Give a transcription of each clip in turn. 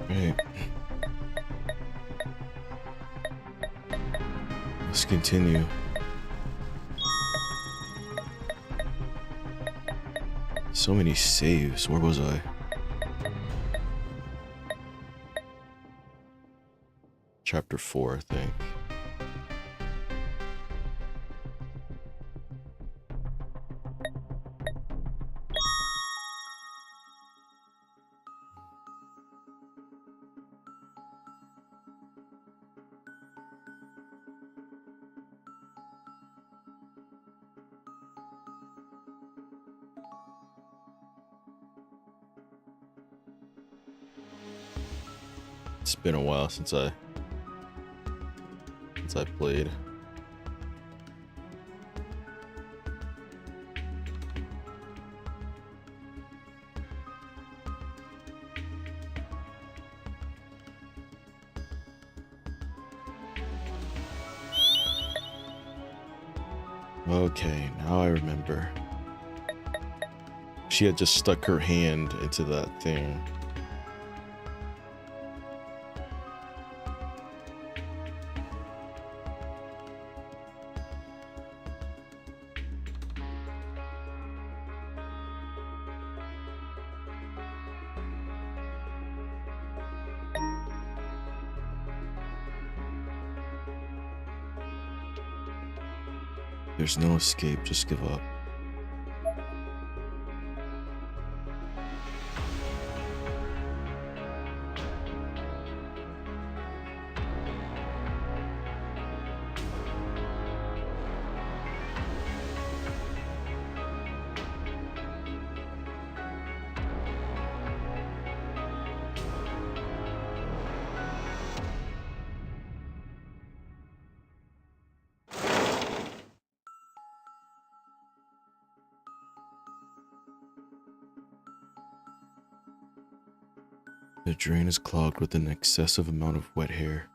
Right. Let's continue. So many saves. Where was I? Chapter 4, I think. It's been a while since I played. Okay, now I remember. She had just stuck her hand into that thing. There's no escape, just give up. The drain is clogged with an excessive amount of wet hair.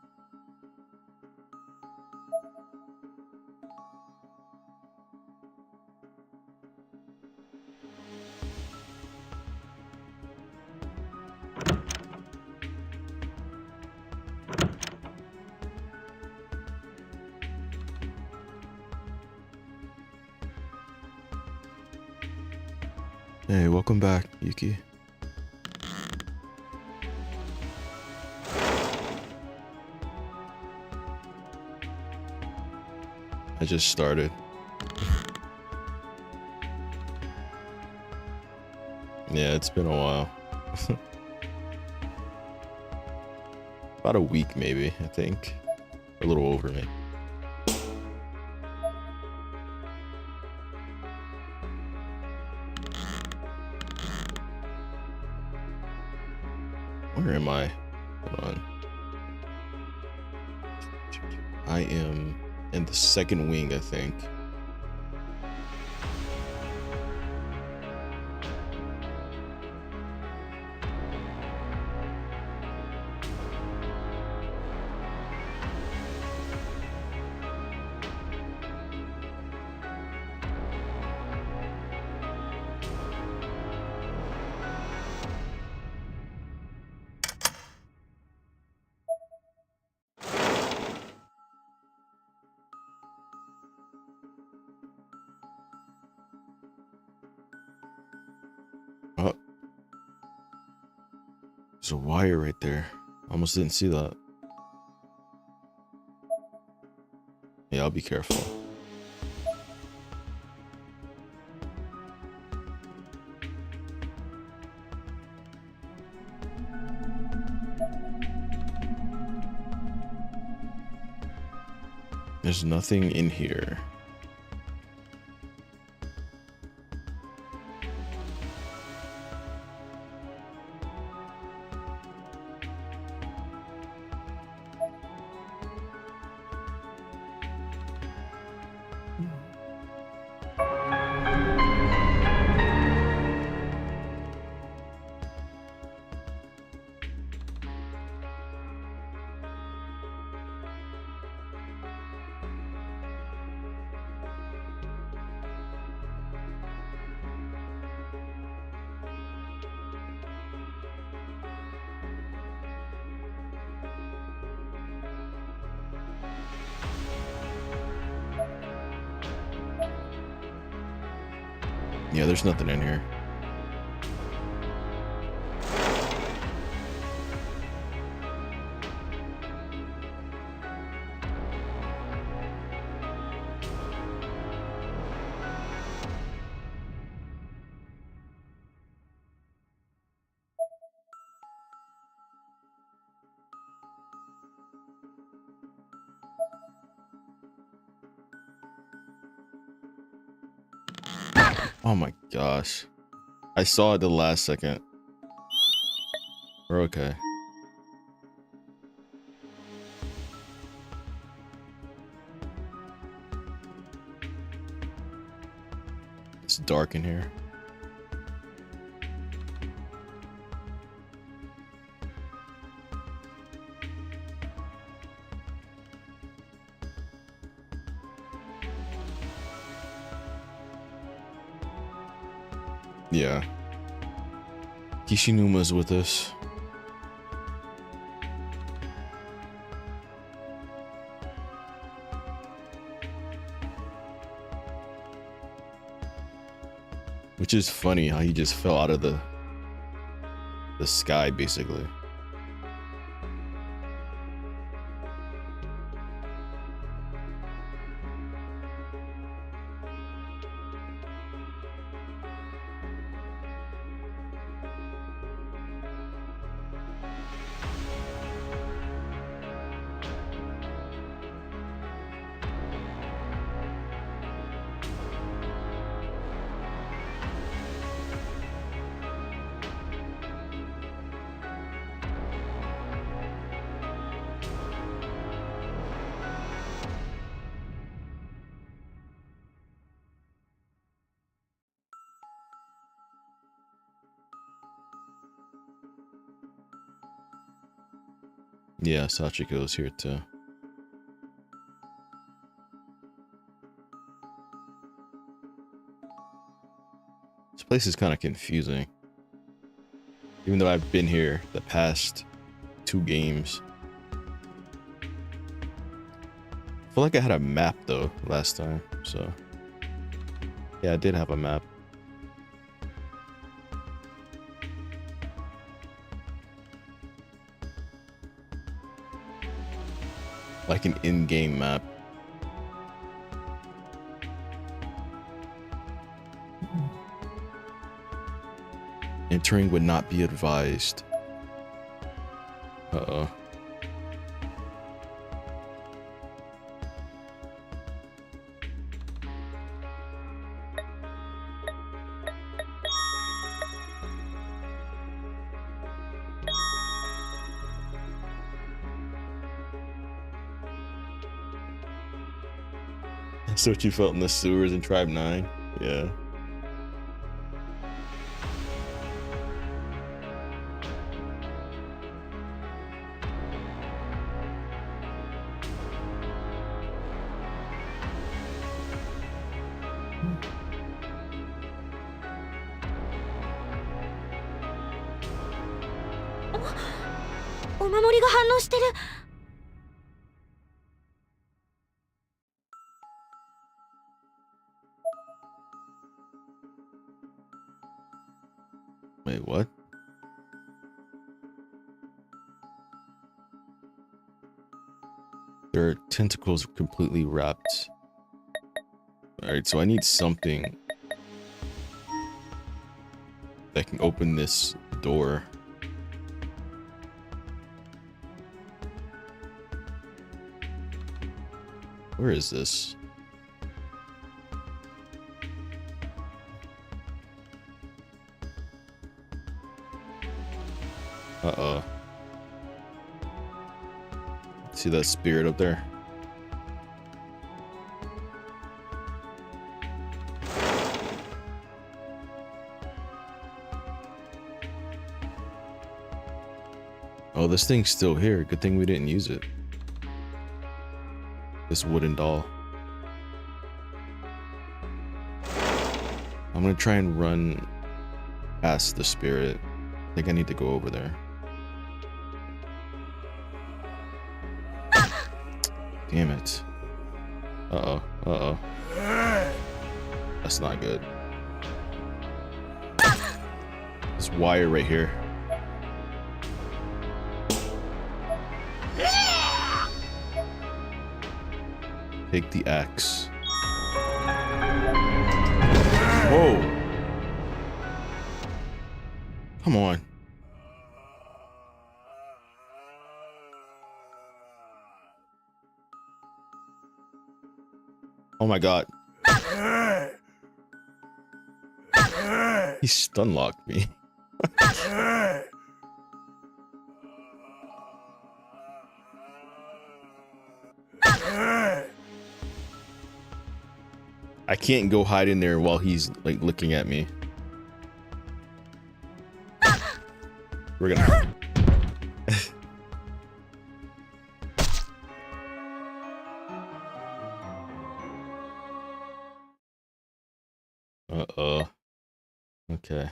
Hey, welcome back, Yuki. I just started. Yeah, it's been a while. About a week, maybe, I think. A little over, maybe. Where am I? Hold on. I am in the second wing, I think. Oh, there's a wire right there. Almost didn't see that. Yeah, I'll be careful. There's nothing in here. Yeah, there's nothing in here. Oh my gosh. I saw it the last second. We're okay. It's dark in here. Yeah. Kishinuma's with us. Which is funny how he just fell out of the sky, basically. Yeah, Sachiko's here too. This place is kind of confusing. Even though I've been here the past 2 games. I feel like I had a map though last time, so yeah, I did have a map. Like an in-game map. Entering would not be advised. Uh-oh. That's what you felt in the sewers in Tribe 9? Yeah. Wait, what? Their tentacles completely wrapped. Alright, so I need something that can open this door. Where is this? Uh-oh. See that spirit up there? Oh, this thing's still here. Good thing we didn't use it. This wooden doll. I'm gonna try and run past the spirit. I think I need to go over there. Damn it. Uh-oh. Uh-oh. That's not good. This wire right here. Take the axe. Whoa. Come on. Oh my god. He stun locked me. I can't go hide in there while he's like looking at me. We're gonna. Uh-oh. Okay.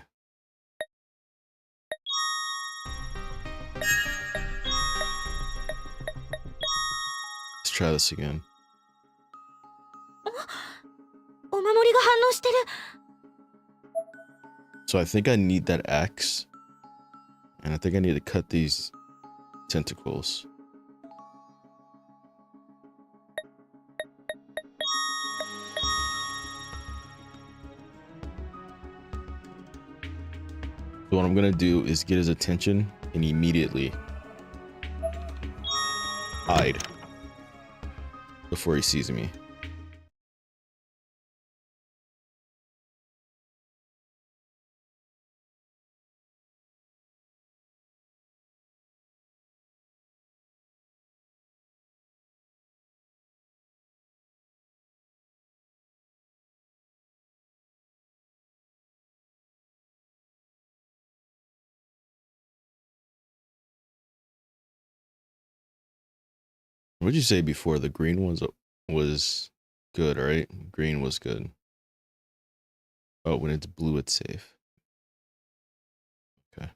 Let's try this again. So I think I need that axe. And I think I need to cut these tentacles. So what I'm gonna do is get his attention and immediately hide before he sees me. What'd you say before? The green ones was good, right? Green was good. Oh, when it's blue, it's safe. Okay.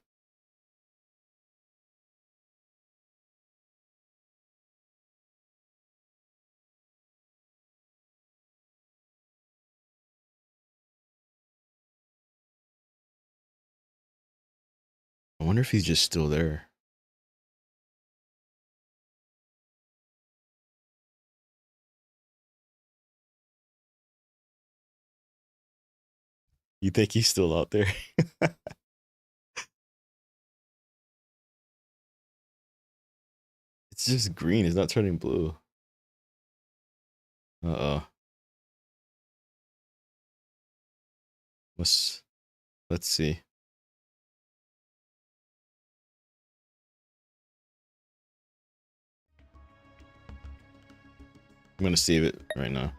I wonder if he's just still there. You think he's still out there? It's just green. It's not turning blue. Uh-oh. Let's see. I'm gonna save it right now.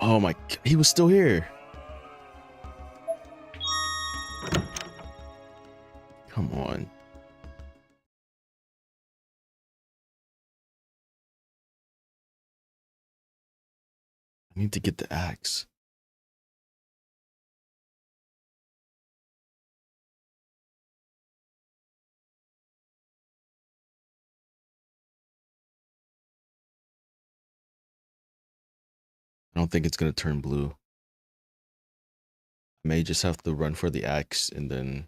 Oh my, he was still here. Come on. I need to get the axe. I don't think it's gonna turn blue. I may just have to run for the axe and then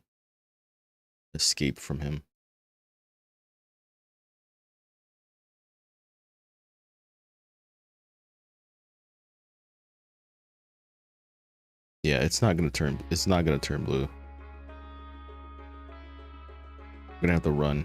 escape from him. Yeah, it's not gonna turn blue. I'm gonna have to run.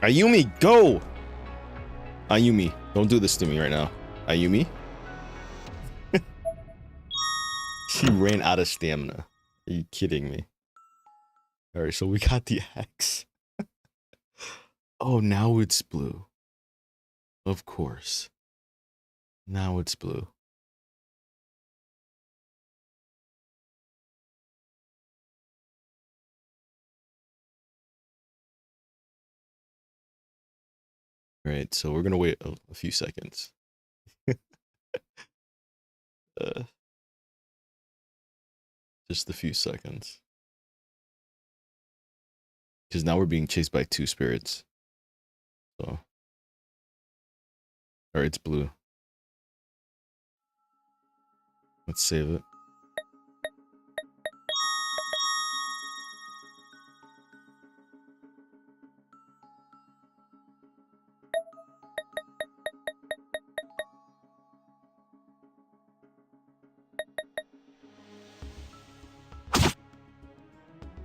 Ayumi, go! Ayumi, don't do this to me right now. Ayumi? She ran out of stamina. Are you kidding me? Alright, so we got the axe. Oh, now it's blue. Of course. Now it's blue. All right, so we're gonna wait a few seconds. uh, just a few seconds. Because now we're being chased by two spirits. So, or it's blue. Let's save it.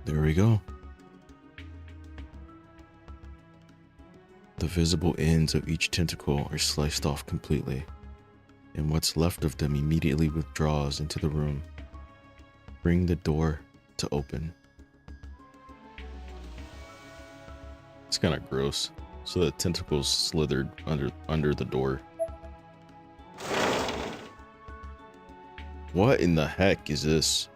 There we go. The visible ends of each tentacle are sliced off completely, and what's left of them immediately withdraws into the room, bringing the door to open. It's kind of gross. So the tentacles slithered under the door. What in the heck is this?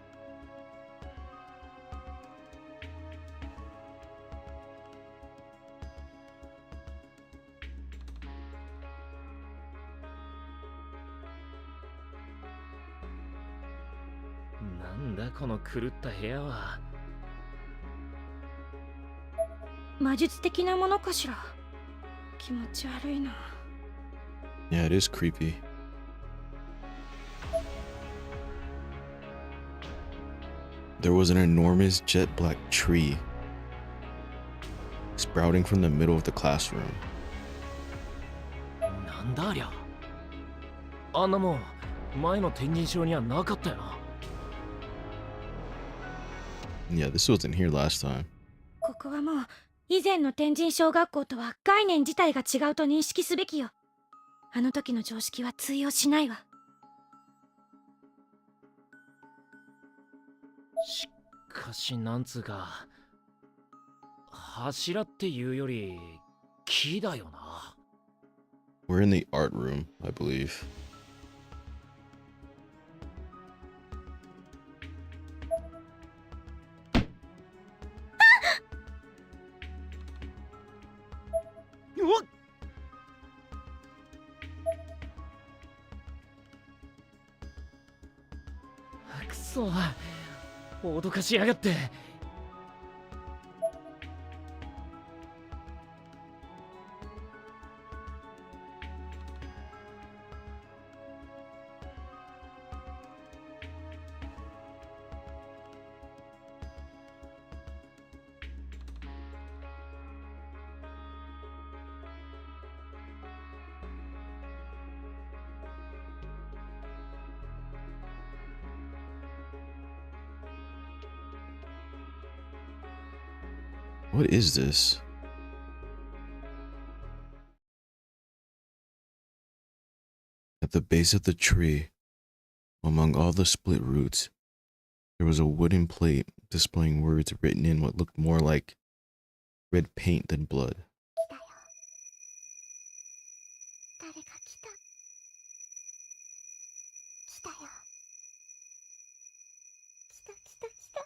Nanda kono kurutta buya wa. 魔術的なものかしら。気持ち悪いな。Yeah, it is creepy. There was an enormous jet black tree sprouting from the middle of the classroom. なんだありゃ。あんなもん前の天神賞にはなかったよな。Yeah, this wasn't here last time. ここはもう以前の天神小学校とは概念自体が違うと認識すべきよ。あの時の常識は通用しないわ。しかしなんつうか柱っていうより木だよな。 We're in the art room, I believe. What? くそ、脅かしやがって。What is this? At the base of the tree, among all the split roots, there was a wooden plate displaying words written in what looked more like red paint than blood. 誰か来た。来たよ。来た来た来た。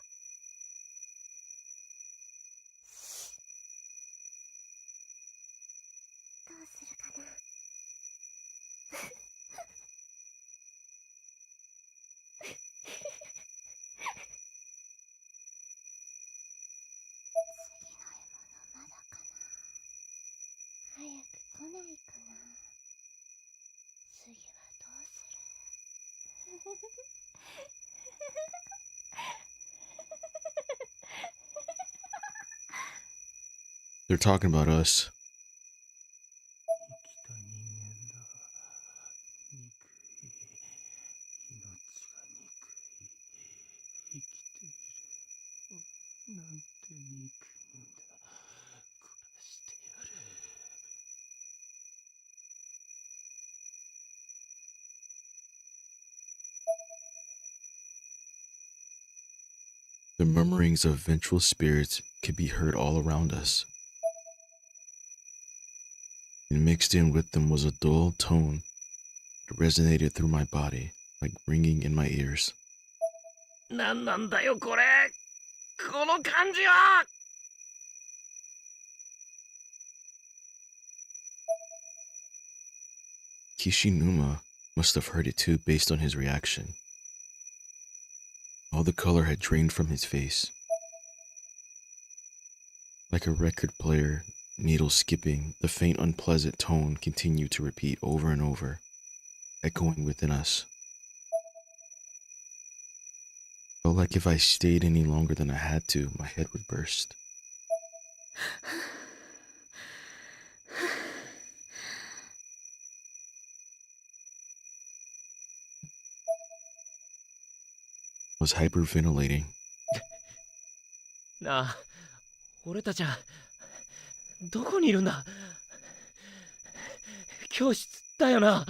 どうするかな。早く来ないかな。次はどうする。They're talking about us. 生きた人間だ。憎い。命が憎い。生きている。なんて憎いんだ。殺してやる。The murmurings of vengeful spirits could be heard all around us. And mixed in with them was a dull tone It resonated through my body, like ringing in my ears. なんなんだよこれ。この感じは。Kishinuma must have heard it too based on his reaction. All the color had drained from his face. Like a record player, needle skipping, the faint unpleasant tone continued to repeat over and over, echoing within us. Felt like if I stayed any longer than I had to, my head would burst. I was hyperventilating. なあ、俺たちはどこにいるんだ。教室だよな。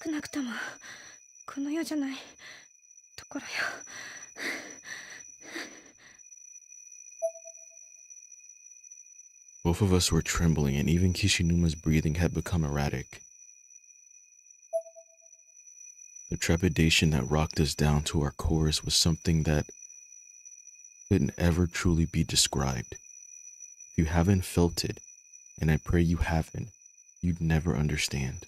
少なくともこの世じゃないところよ。Both of us were trembling, and even Kishinuma's breathing had become erratic. The trepidation that rocked us down to our cores was something that couldn't ever truly be described. If you haven't felt it, and I pray you haven't, you'd never understand.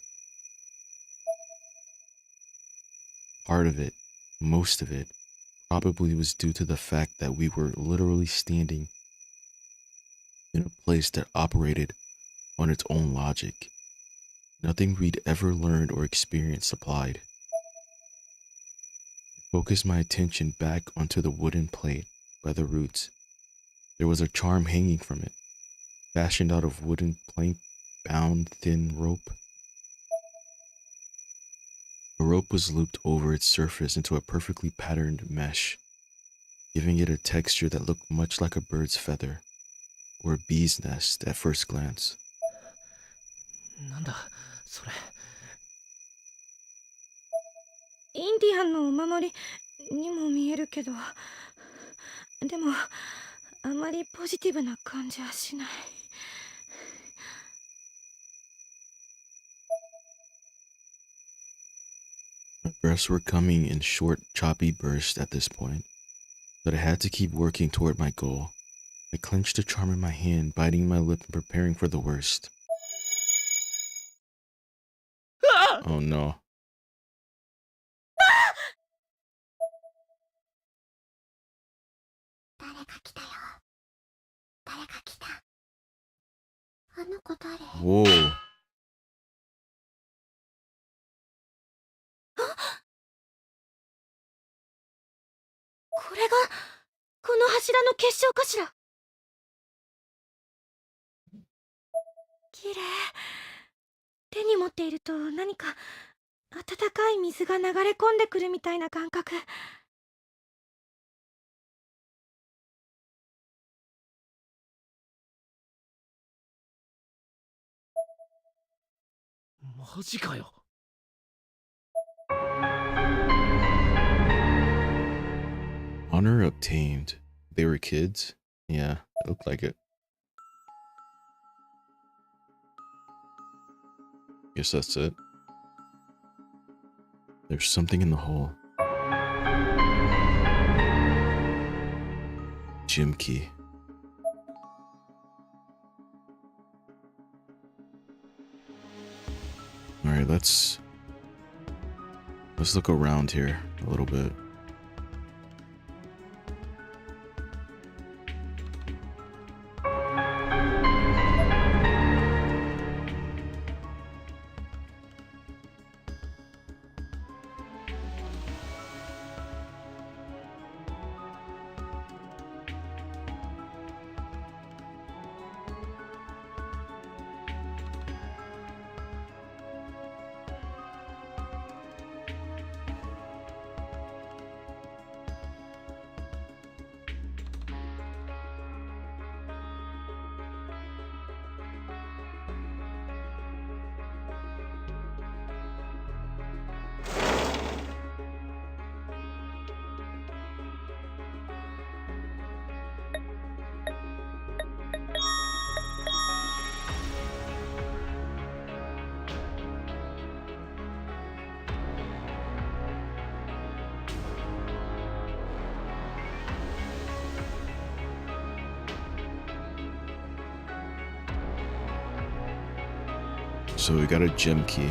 Part of it, most of it, probably was due to the fact that we were literally standing in a place that operated on its own logic. Nothing we'd ever learned or experienced applied. I focused my attention back onto the wooden plate by the roots. There was a charm hanging from it, fashioned out of wooden plank-bound thin rope. The rope was looped over its surface into a perfectly patterned mesh, giving it a texture that looked much like a bird's feather or a bee's nest at first glance. なんだそれ。インディアンのお守りにも見えるけど、でもあまりポジティブな感じはしない。My breaths were coming in short, choppy bursts at this point, but I had to keep working toward my goal. I clenched the charm in my hand, biting my lip and preparing for the worst. Oh no. 誰か来たよ。誰か来た。あの子誰？ Whoa. これがこの柱の結晶かしら。綺麗。手に持っていると何か温かい水が流れ込んでくるみたいな感覚。マジかよ。Honor obtained. They were kids? Yeah, it looked like it. Guess that's it. There's something in the hole. Gym key. Alright, let's look around here a little bit. So we got a gem key.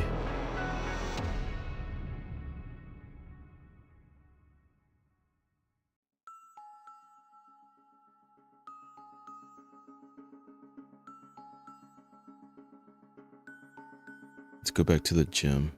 Let's go back to the gym.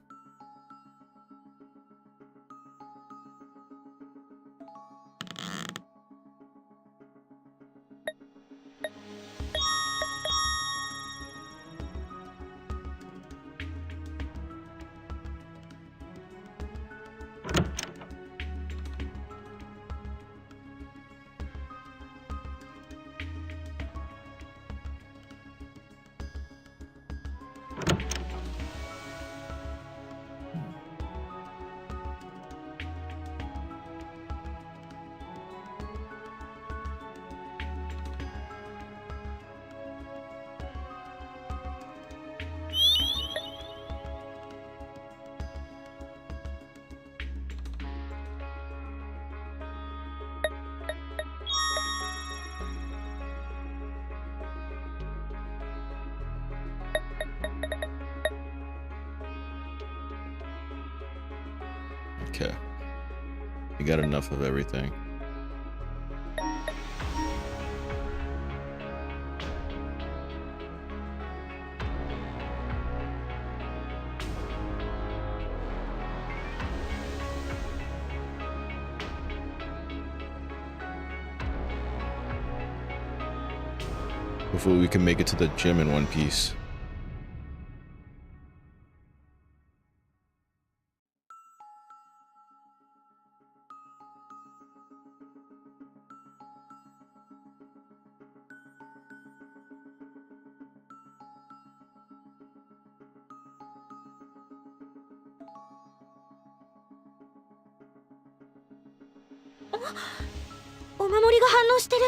Okay. You got enough of everything. Hopefully we can make it to the gym in one piece.「お守りが反応してる」。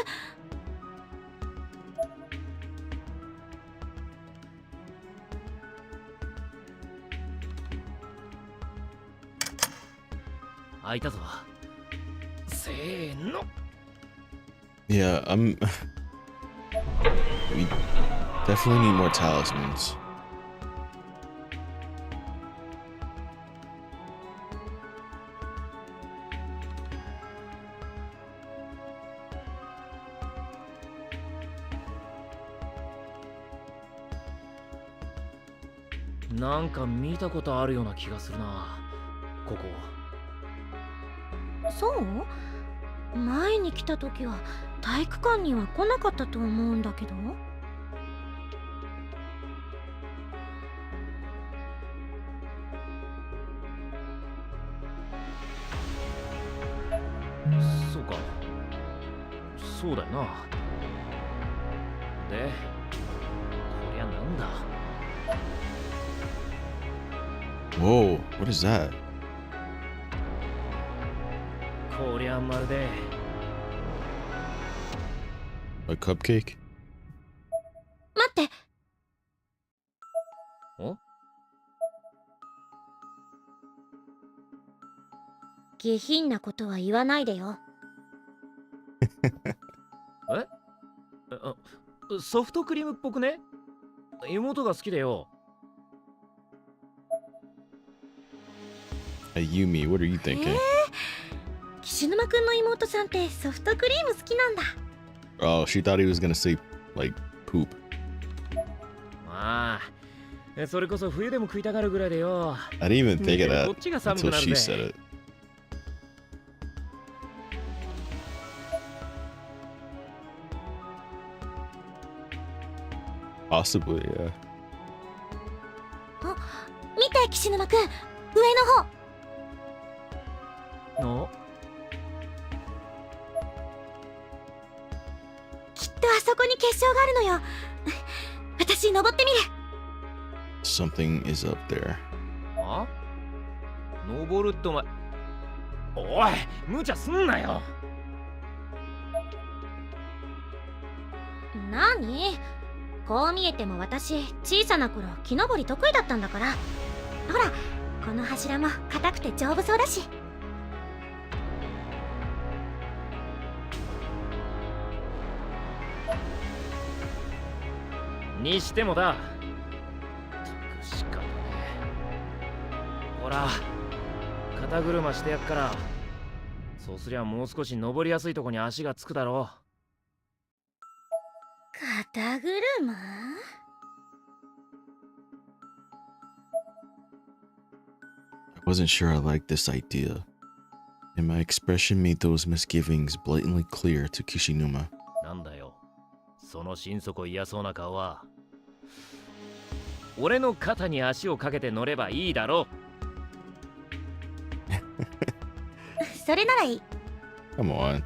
開いたぞ。せーの。Yeah, we definitely need more talismans. .なんか見たことあるような気がするな、ここ。そう？前に来た時は体育館には来なかったと思うんだけど。そうか、そうだよな。で、こりゃなんだ。Whoa, what is that? こりゃまるで A cupcake? 待って。お下品なことは言わないでよ。えソフトクリームっぽくね。妹が好きだよ。Hey, Yumi, what are you thinking? 岸沼くんの妹さんってソフトクリーム好きなんだ。Oh, she thought he was gonna say, like, poop. ああ、それこそ冬でも食いたがるぐらいでよ。I didn't even think of こ that っちが寒く until なる she ぜ。 said it. Possibly, yeah. 見て岸沼くん、上の方。おきっとあそこに結晶があるのよ。私登ってみる。 Something is up there. あ登るってお前。おい、無茶すんなよ。何？こう見えても私小さな頃木登り得意だったんだから。ほら、この柱も硬くて丈夫そうだし。にしてもだ。ら、肩車してやっから。そうすりゃもう少し登りやすいとこに足がつくだろ肩車？ I wasn't sure I liked this idea, and my expression made those misgivings blatantly clear to Kishinuma. う。なんだよ、その心底嫌そうな顔は。俺の肩に足をかけて乗ればいいだろそれならいい。 Come on.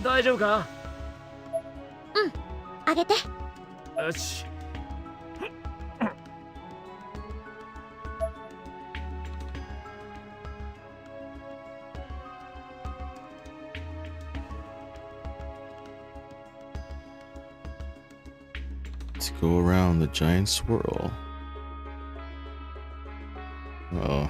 大丈夫か？あげて。よし。Let's go around the giant swirl. Uh-oh.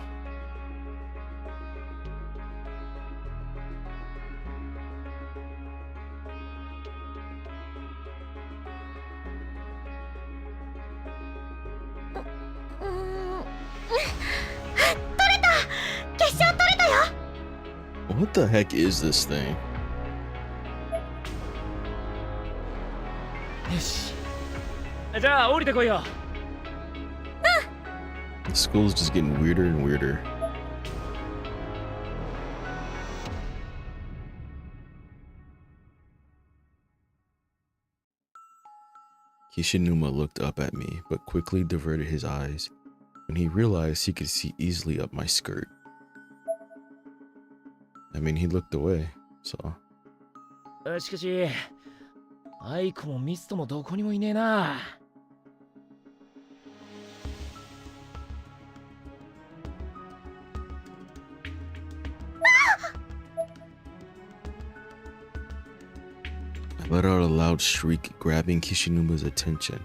What the heck is this thing? よし。じゃあ降りてこいよ。The school's just getting weirder and weirder. Kishinuma looked up at me, but quickly diverted his eyes when he realized he could see easily up my skirt. I mean, he looked away, so. しかし、アイコもミストもどこにもいねえな。I let out a loud shriek, grabbing Kishinuma's attention.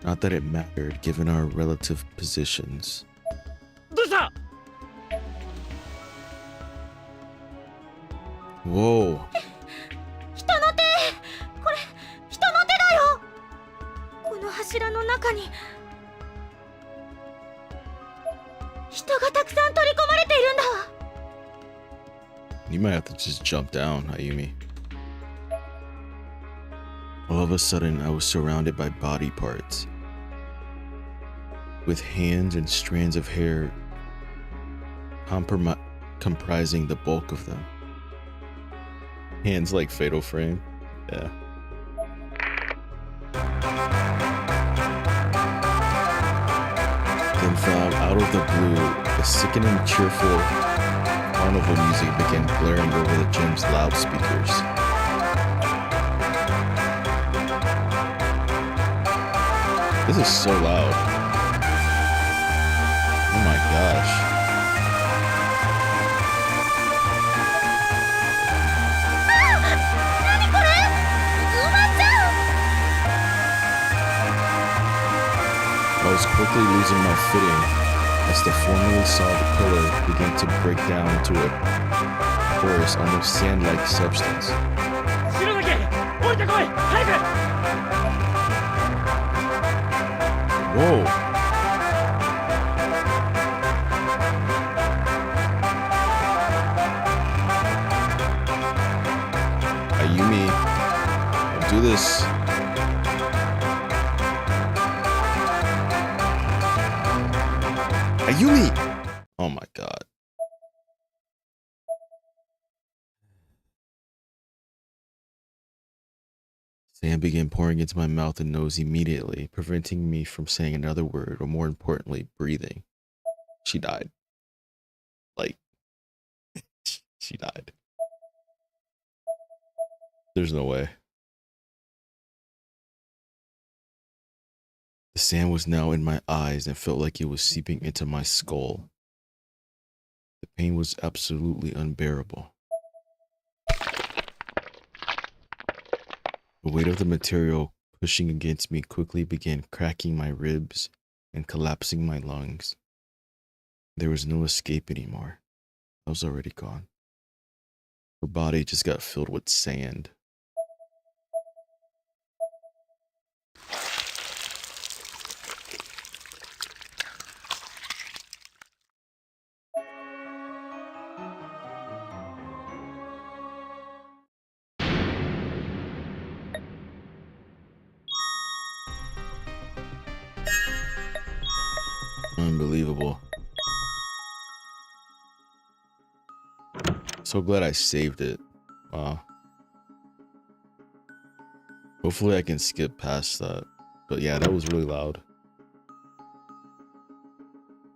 Not that it mattered, given our relative positions. どうした？ Whoa! 人の手！これ、人の手だよ！この柱の中に人がたくさん取り込まれているんだわ。 You might have to just jump down, Ayumi. All of a sudden, I was surrounded by body parts, with hands and strands of hair comprising the bulk of them. Hands like Fatal Frame? Yeah. Then from out of the blue, a sickening cheerful carnival music began blaring over the gym's loudspeakers. This is so loud. Oh my gosh. I was quickly losing my footing as the formerly solid pillar began to break down into a porous, almost sand-like substance. 白崎、降りてこい！早く！ Whoa! Ayumi, don't do this. Ayumi! Oh my god. Sand began pouring into my mouth and nose immediately, preventing me from saying another word, or more importantly, breathing. She died. Like, she died. There's no way. The sand was now in my eyes and felt like it was seeping into my skull. The pain was absolutely unbearable. The weight of the material pushing against me quickly began cracking my ribs and collapsing my lungs. There was no escape anymore. I was already gone. Her body just got filled with sand. Unbelievable. So glad I saved it. Wow. Hopefully I can skip past that. But yeah, that was really loud.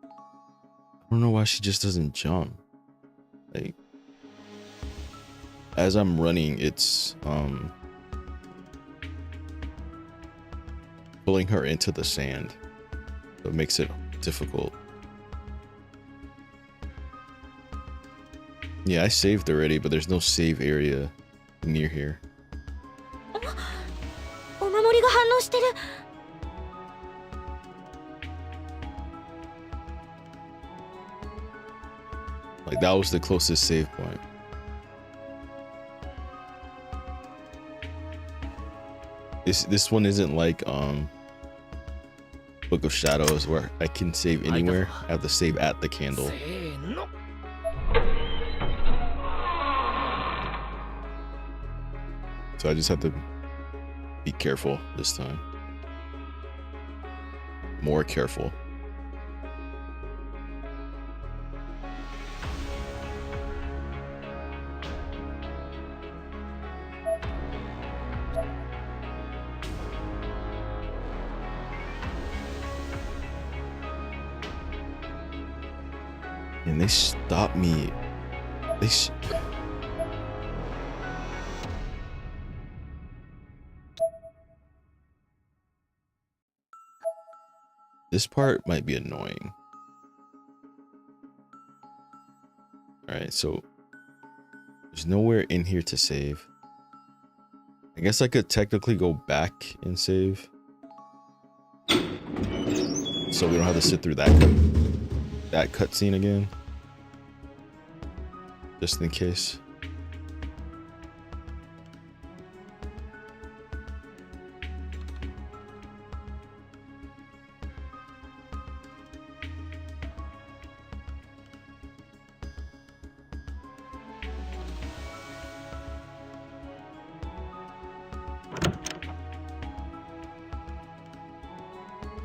I don't know why she just doesn't jump. Like, as I'm running, it's pulling her into the sand. So it makes it difficult. Yeah, I saved already, but there's no save area near here. お守りが反応してる。 Like, that was the closest save point. This one isn't like Book of Shadows where I can save anywhere. I have to save at the candle. So I just have to be careful this time. More careful. And they stopped me. This part might be annoying. Alright, so there's nowhere in here to save. I guess I could technically go back and save. So we don't have to sit through that cutscene again. Just in case.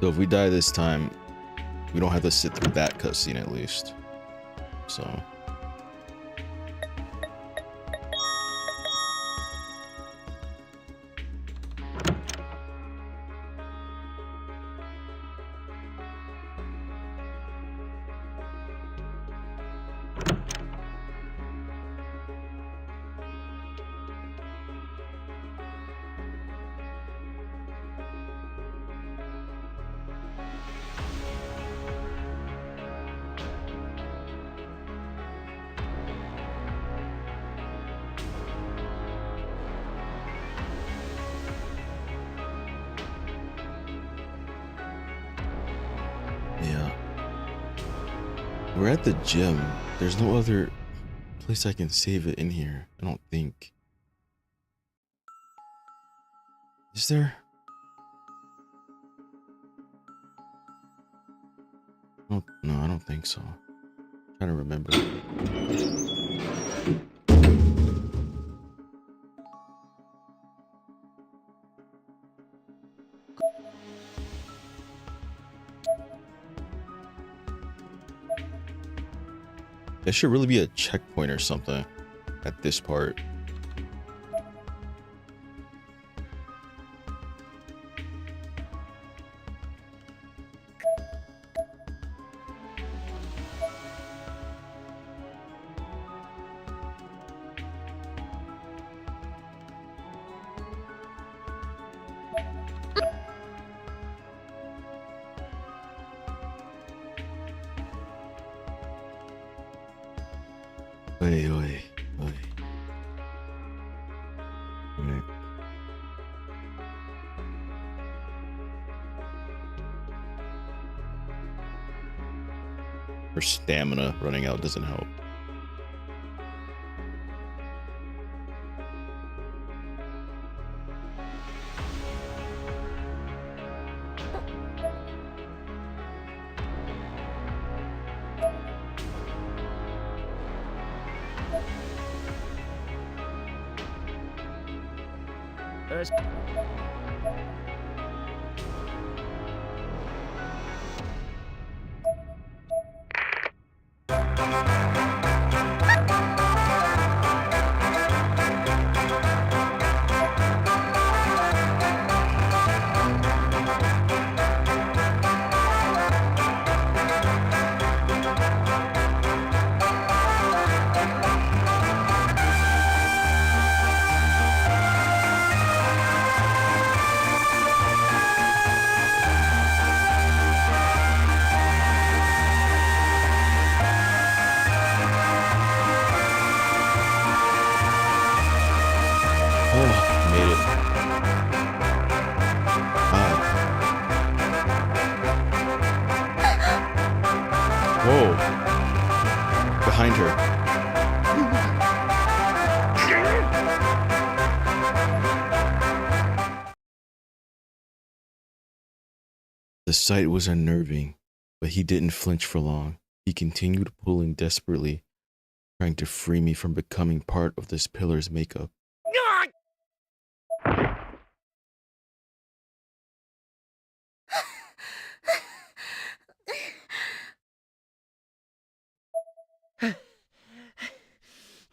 So if we die this time, we don't have to sit through that cutscene at least. So. Yeah. We're at the gym. There's no other place I can save it in here, I don't think. Is there? Oh, no, I don't think so. I'm trying to remember. There should really be a checkpoint or something at this part. Oi, oi, oi. Right. Her stamina running out doesn't help. よし。Oh, made it. Hi. Whoa. Behind her. The sight was unnerving, but he didn't flinch for long. He continued pulling desperately, trying to free me from becoming part of this pillar's makeup. "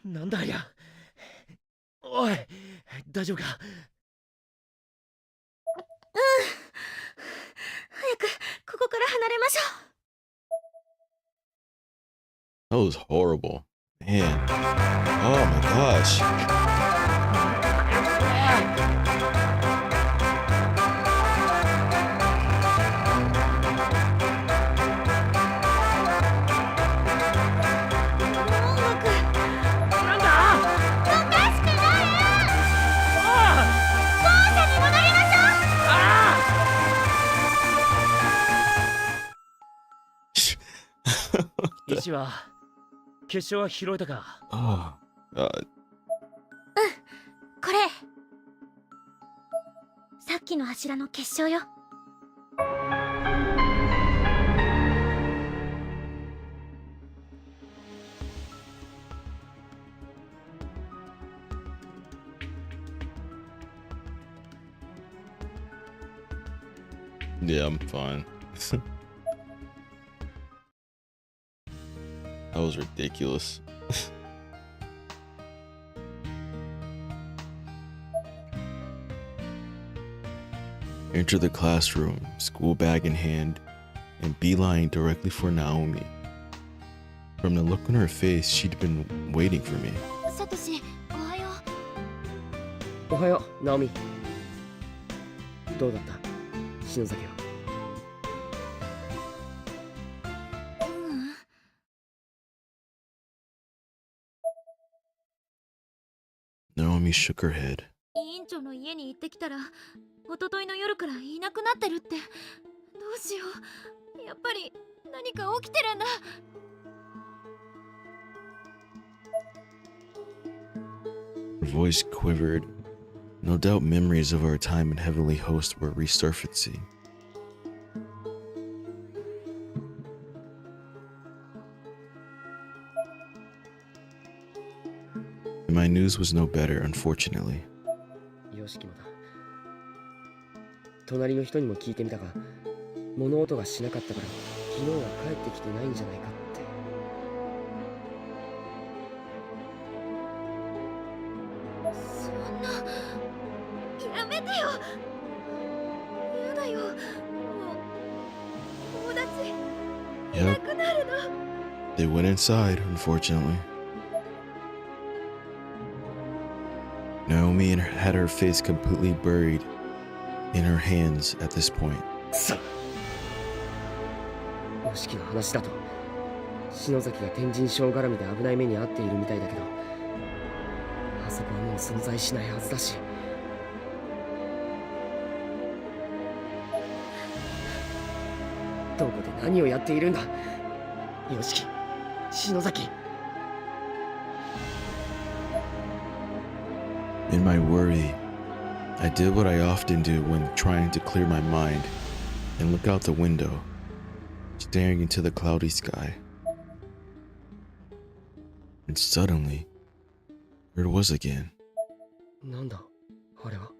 なんだありゃ。おい、大丈夫か。早くここから離れましょう。 That was horrible. Man. Oh my gosh. What the- 石は結晶は拾えたか。 Oh god. これさっきの柱の結晶よ。 Yeah, I'm fine. That was ridiculous. Enter the classroom, school bag in hand, and beeline directly for Naomi. From the look on her face, she'd been waiting for me. サトシ、おはよおはよう、ナオミ。どうだった篠崎は。う。Naomi shook her head. 委員長の家に行ってきたら一昨日の夜からいなくなってるって。どうしよう、やっぱり何か起きてるんだ。 Her voice quivered. No doubt memories of our time in Heavenly Host were resurfacing. And my news was no better, unfortunately. よしきまだ。隣の人にも聞いてみたが、物音がしなかったから昨日は帰ってきてないんじゃないかって。そんな、やめてよ。やだよ。もう友達いな Yep, くなるの。 they went inside, unfortunately. Naomi had her face completely buried in her hands at this point. さあ、よしきの話だと篠崎が天神症絡みで危ない目に遭っているみたいだけど、あそこはもう存在しないはずだし。どこで何をやっているんだよしき、篠崎。 In my worry, I did what I often do when trying to clear my mind and look out the window, staring into the cloudy sky. And suddenly, there it was again. なんだあれは。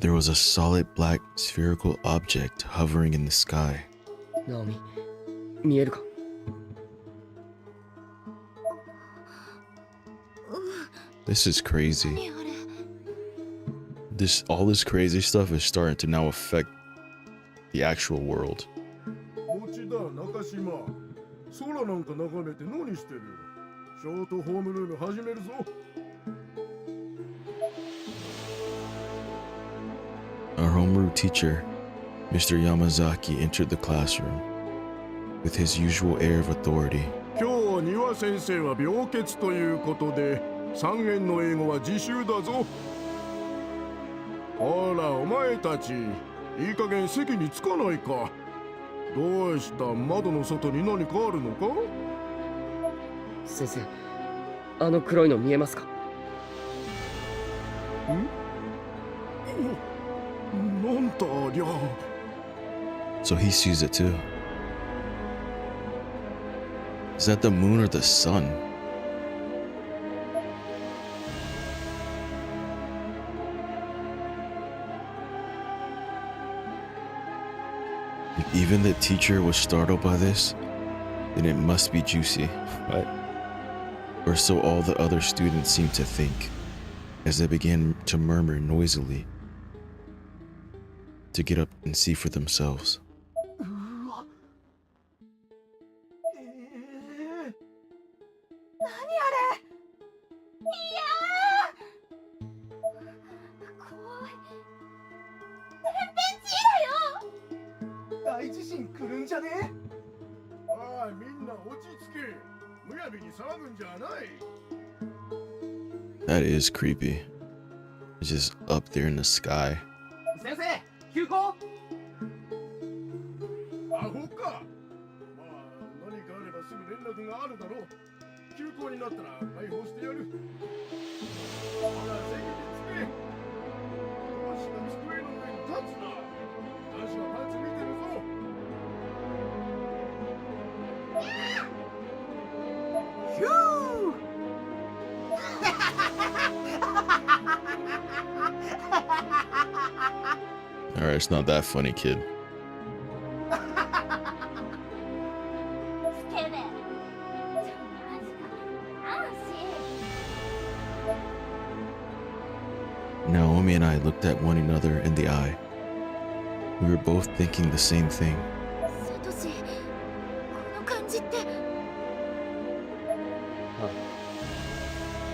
there was a solid black spherical object hovering in the sky. ナオミ、見えるか？ This is crazy. 何あれ。 All this crazy stuff is starting to now affect the actual world. 持田中島、空なんか眺めて何してる？ショートホームルーム始めるぞ。Our homeroom teacher, Mr. Yamazaki, entered the classroom with his usual air of authority. 今日丹羽先生は病欠ということで、3限の英語は自習だぞ。ほらお前たち、いい加減席に着かないか。どうした？窓の外に何かあるのか？先生、あの黒いの見えますか？なんだありゃ。 So he sees it too. Is that the moon or the sun? If even the teacher was startled by this, then it must be juicy. Right. Or so all the other students seemed to think, as they began to murmur noisily to get up and see for themselves. 何あれ。いやー、怖い。天変地異だよ。大地震来るんじゃね？おいみんな落ち着け。むやみに騒ぐんじゃない。 That is creepy. It's just up there in the sky. 先生、休校？アホか。まあ何かあればすぐ連絡があるだろう。休校になったら解放してやる。ほら席に着け。どうした机の上に立つな。男子はパンツ見てるぞ。ヒュー。 Alright, it's not that funny, kid. スケベ。マジか。安心。 Naomi and I looked at one another in the eye. We were both thinking the same thing. サトシ、この感じって。はい。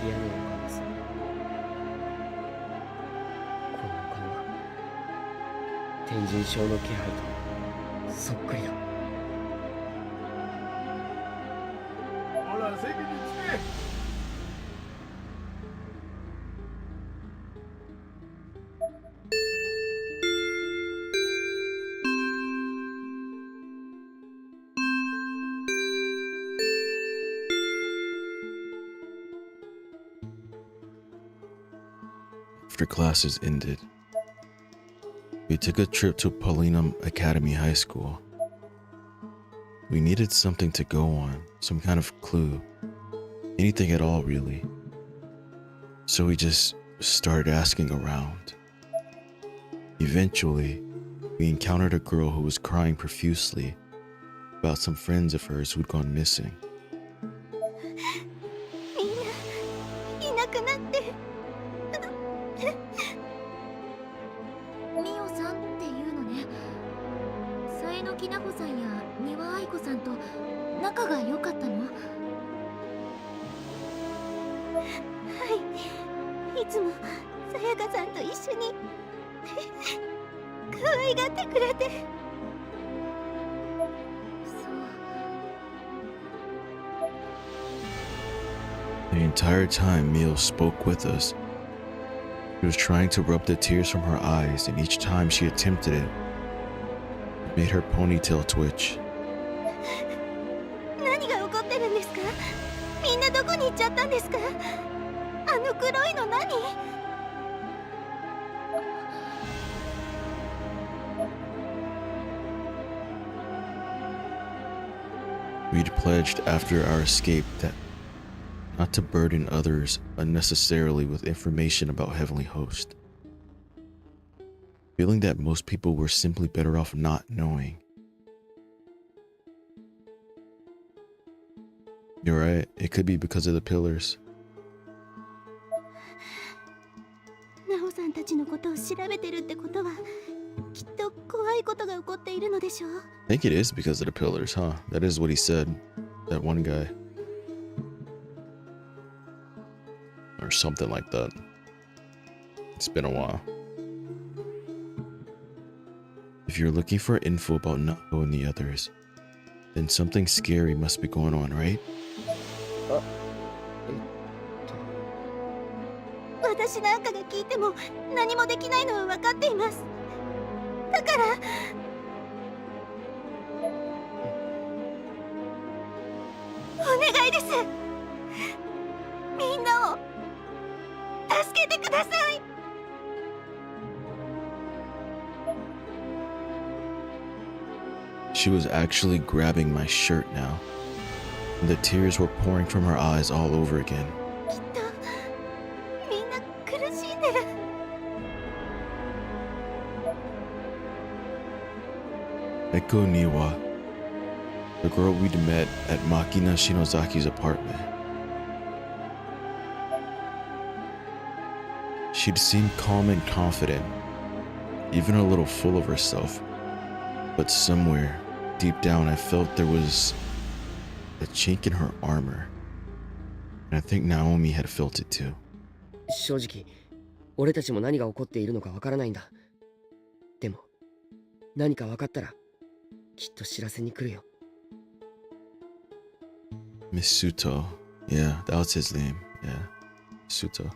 嫌になるかもですね。この顔が天神症の気配とそっくりだ。ほら席に着け。 After classes ended, we took a trip to Paulinum Academy High School. We needed something to go on, some kind of clue, anything at all really. So we just started asking around. Eventually, we encountered a girl who was crying profusely about some friends of hers who'd gone missing. みんないなくなって。ミオさんっていうのね。さえのきなほさんや丹羽愛子さんと仲が良かったの？はい。いつもさやかさんと一緒に可愛がってくれて。そう。 The entire time Mio spoke with us, she was trying to rub the tears from her eyes, and each time she attempted it, it made her ponytail twitch. 何が起こってるんですか？みんなどこに行っちゃったんですか？あの黒いの何？ We'd pledged after our escape that not to burden others unnecessarily with information about Heavenly Host. feeling that most people were simply better off not knowing. You're right, it could be because of the pillars. ナホさんたちのことを調べてるってことは、きっと怖いことが起こっているのでしょう。 I think it is because of the pillars, huh? That is what he said. That one guy. Or something like that. It's been a while. If you're looking for info about Naho and the others, then something scary must be going on, right? 私なんかが聞いても何もできないのは分かっています。だからお願いです。みんなを助けてください。 She was actually grabbing my shirt now, and the tears were pouring from her eyes all over again. きっとみんな苦しんでる。 Eko Niwa, the girl we'd met at Makina Shinozaki's apartment. She'd seemed calm and confident, even a little full of herself. But somewhere, deep down, I felt there was a chink in her armor. And I think Naomi had felt it too. 正直、俺たちも何が起こっているのかわからないんだ。でも、何か分かったら、きっと知らせに来るよ。Miss Suto. Yeah, that was his name. Yeah, Suto.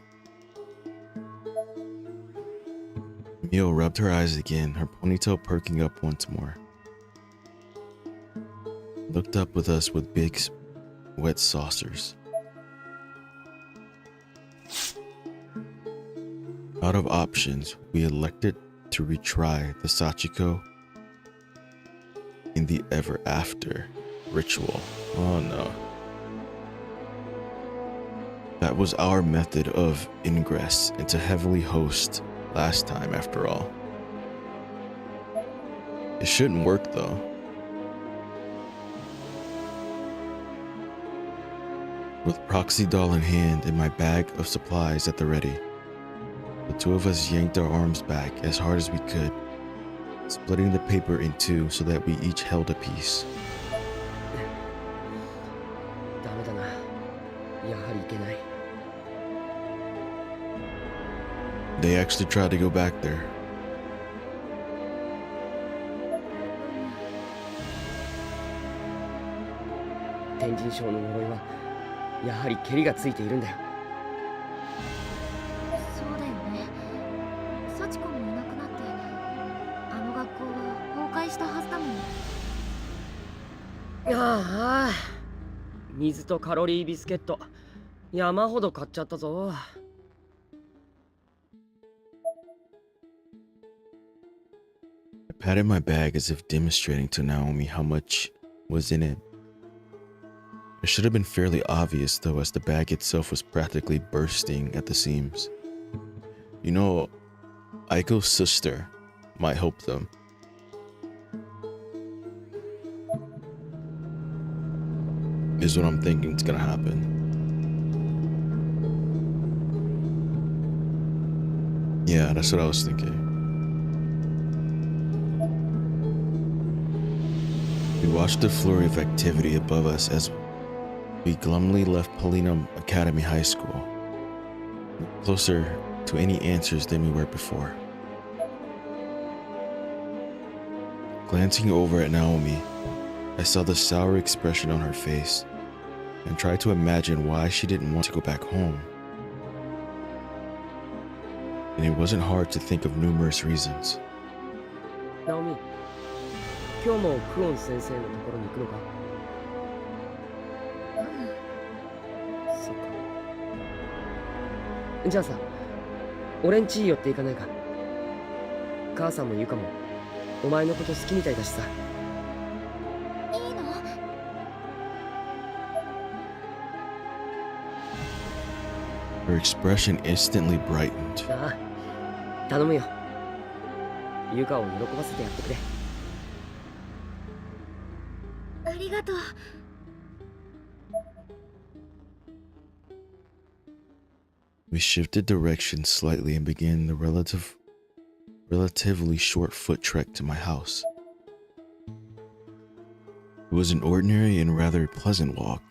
Mio rubbed her eyes again, her ponytail perking up once more. Looked up with us with big, wet saucers. Out of options, we elected to retry the Sachiko in the ever after ritual. Oh no. That was our method of ingress into Heavenly Host last time, after all. It shouldn't work though. With proxy doll in hand and my bag of supplies at the ready, the two of us yanked our arms back as hard as we could, splitting the paper in two so that we each held a piece. ダメだな。やはりいけない。 They actually tried to go back there. 天神症の呪いはやはり蹴りがついているんだよ。そうだよね。幸子もいなくなって、あの学校は崩壊したはずだもん。ああ、水とカロリービスケット山ほど買っちゃったぞ。 I patted my bag as if demonstrating to Naomi how much was in it. It should have been fairly obvious though, as the bag itself was practically bursting at the seams. You know, Aiko's sister might help them. Is what I'm thinking is gonna happen. Yeah, that's what I was thinking. We watched the flurry of activity above us as we glumly left Palinum Academy High School, closer to any answers than we were before. Glancing over at Naomi, I saw the sour expression on her face and tried to imagine why she didn't want to go back home. And it wasn't hard to think of numerous reasons. ナオミ、今日もクオン先生のところに行くのか？そっか。じゃあさ、俺ん家寄って行かないか？母さんもゆかもお前のこと好きみたいだしさ。いいの？ Her expression instantly brightened. ああ、頼むよ。ユカを喜ばせてやってくれ。ありがとう。We shifted direction slightly and began the relatively short foot trek to my house. It was an ordinary and rather pleasant walk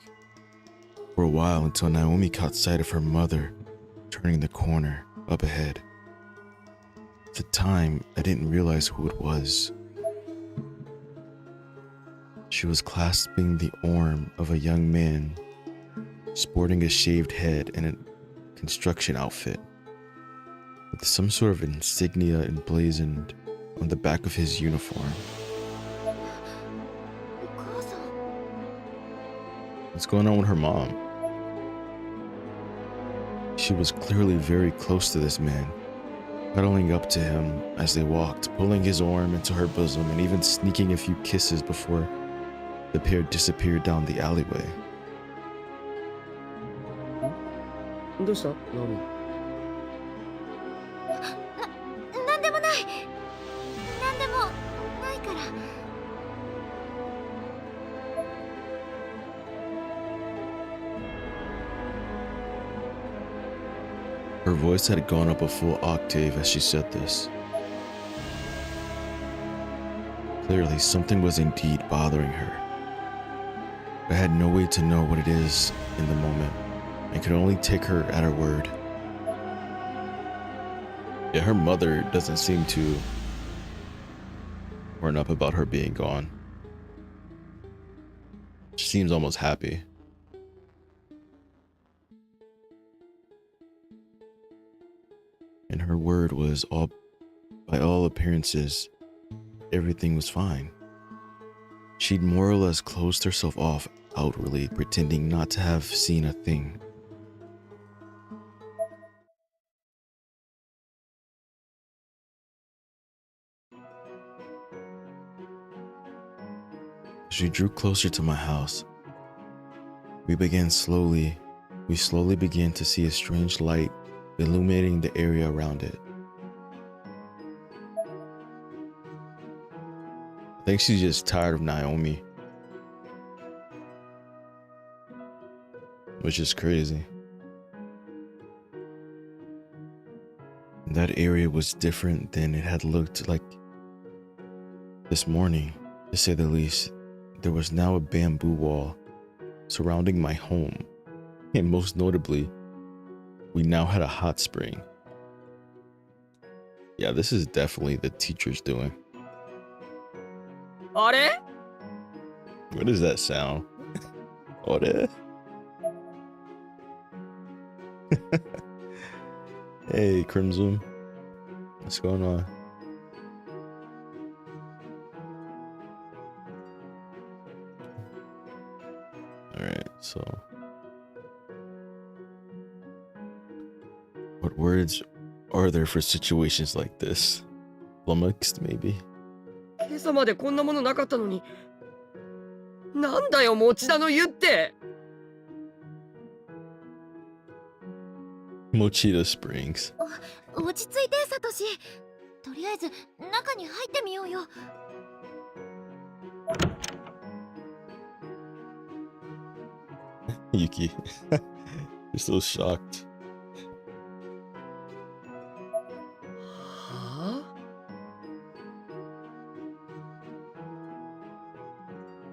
for a while until Naomi caught sight of her mother turning the corner up ahead. At the time, I didn't realize who it was. She was clasping the arm of a young man sporting a shaved head and a construction outfit, with some sort of insignia emblazoned on the back of his uniform. お母さん。 What's going on with her mom? She was clearly very close to this man, cuddling up to him as they walked, pulling his arm into her bosom and even sneaking a few kisses before the pair disappeared down the alleyway. どうしたナオミ？なんでもない。なんでもないから。 Her voice had gone up a full octave as she said this. Clearly, something was indeed bothering her. I had no way to know what it is in the moment, and could only take her at her word. Yeah, her mother doesn't seem too worn up about her being gone. She seems almost happy. And her word was by all appearances, everything was fine. She'd more or less closed herself off outwardly, pretending not to have seen a thing. As we drew closer to my house, we slowly began to see a strange light illuminating the area around it. I think she's just tired of Naomi, which is crazy. That area was different than it had looked like this morning, to say the least. There was now a bamboo wall surrounding my home, and most notably, we now had a hot spring. Yeah, this is definitely the teacher's doing. あれ？ What does that sound? Ore? Hey, Crimson. What's going on? Alright, so what words are there for situations like this? Flummoxed, maybe? 今朝までこんなものなかったのに。なんだよ持田の湯って。 Mochita Springs. 落ち着いてサトシ。とりあえず中に入ってみようよ。 Yuki. You're so shocked. はあ？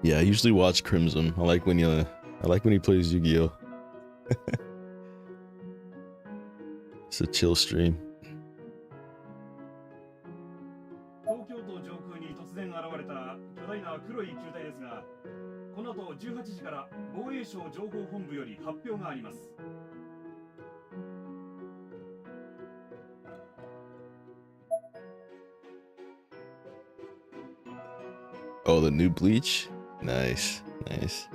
Yeah, I usually watch Crimson. I like when he plays Yu-Gi-Oh. It's a chill stream. 東京都上空に突然現れた巨大な黒い球体ですが、この後18時から防衛省情報本部より発表があります。 Oh, the new Bleach? Nice, nice.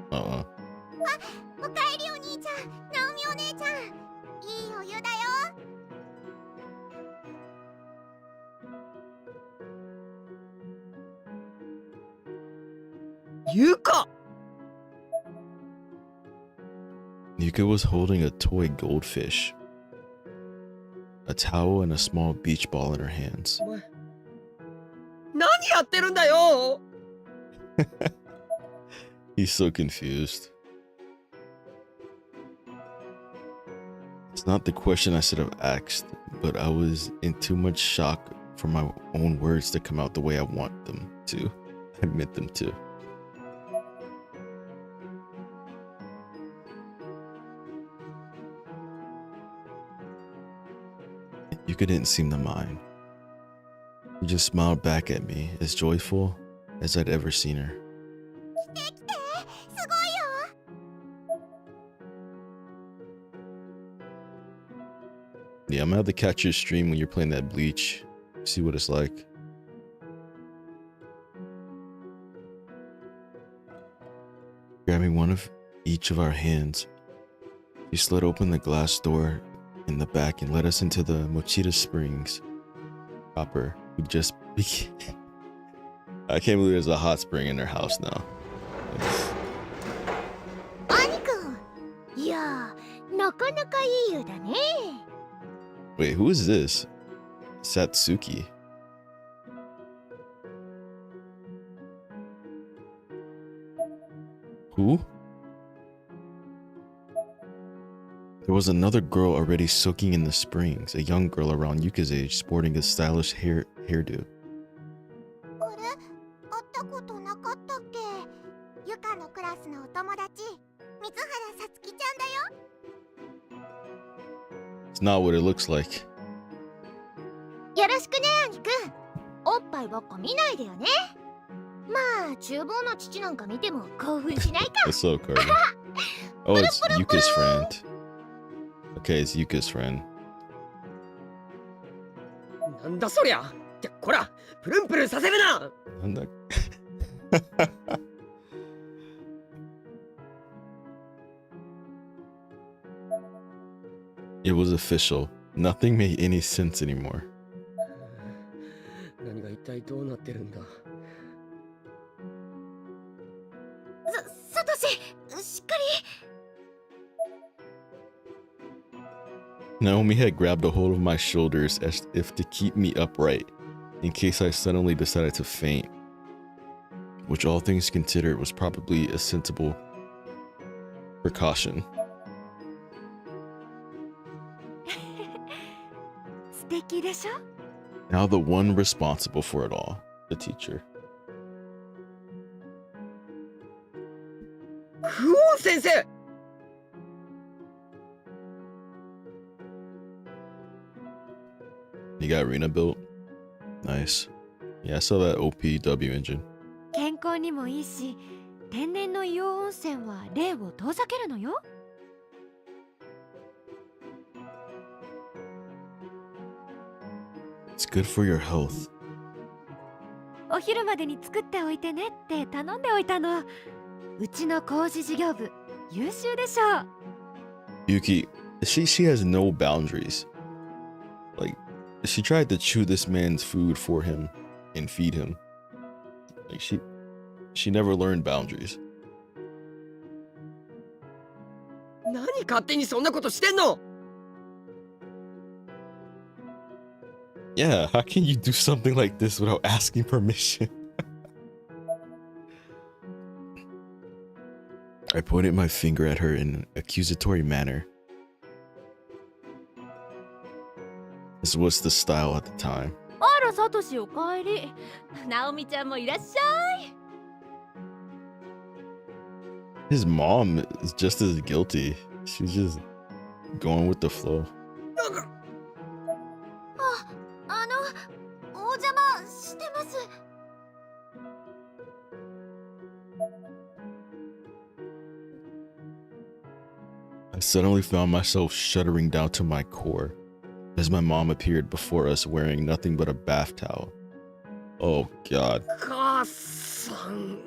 Uh-uh. おかえりお兄ちゃん、ナオミお姉ちゃん。いいお湯だよ。 ユカ！ Yuka was holding a toy goldfish, a towel, and a small beach ball in her hands. お前何やってるんだよ He's so confused. It's not the question I should have asked, but I was in too much shock for my own words to come out the way I want them to. I meant them to. Yuka didn't seem to mind. She just smiled back at me, as joyful as I'd ever seen her. 来て来て、すごいよ。 Yeah, I'm gonna have to catch your stream when you're playing that Bleach. See what it's like. Grabbing one of each of our hands, she slid open the glass door in the back and led us into the Mochita Springs proper. We just I can't believe there's a hot spring in their house now. It's- 兄くん、いやー、なかなかいい湯だね。 Wait, who is this? Satsuki. Who? There was another girl already soaking in the springs, a young girl around Yuka's age, sporting a stylish hairdo. あれ、会ったことなかったっけ？ゆかのクラスのお友達、水原さつきちゃんだよ。 It's not what it looks like. よろしくね、兄くん。おっぱいばっか見ないでよね。まあ、厨房の父なんか見ても興奮しないか。 What's up, Carter? Oh, it's Yuka's friend. Okay, it's Yuka's friend. なんだそりゃってこらプルンプルンさせるな It was official. Nothing made any sense anymore. 何が一体どうなってるんだサトシ、しっかり。 Naomi had grabbed a hold of my shoulders as if to keep me upright, in case I suddenly decided to faint, which all things considered was probably a sensible precaution. 素敵でしょ？ Now the one responsible for it all, the teacher. クオン先生 You got arena built? Nice. Yeah, I saw that OPW engine. 健康にもいいし、天然の硫黄温泉は霊を遠ざけるのよ。 It's good for your health. お昼までに作っておいてねって頼んでおいたの。うちの工事事業部、優秀でしょ。 Yuki, she has no boundaries. Like, she tried to chew this man's food for him and feed him. Like, she never learned boundaries. 何勝手にそんなことしてんの Yeah, how can you do something like this without asking permission? I pointed my finger at her in an accusatory manner. This was the style at the time. あら、サトシおかえり。ナオミちゃんもいらっしゃい。 His mom is just as guilty. She's just going with the flow. お邪魔してます。 I suddenly found myself shuddering down to my core as my mom appeared before us wearing nothing but a bath towel. Oh God. 母さん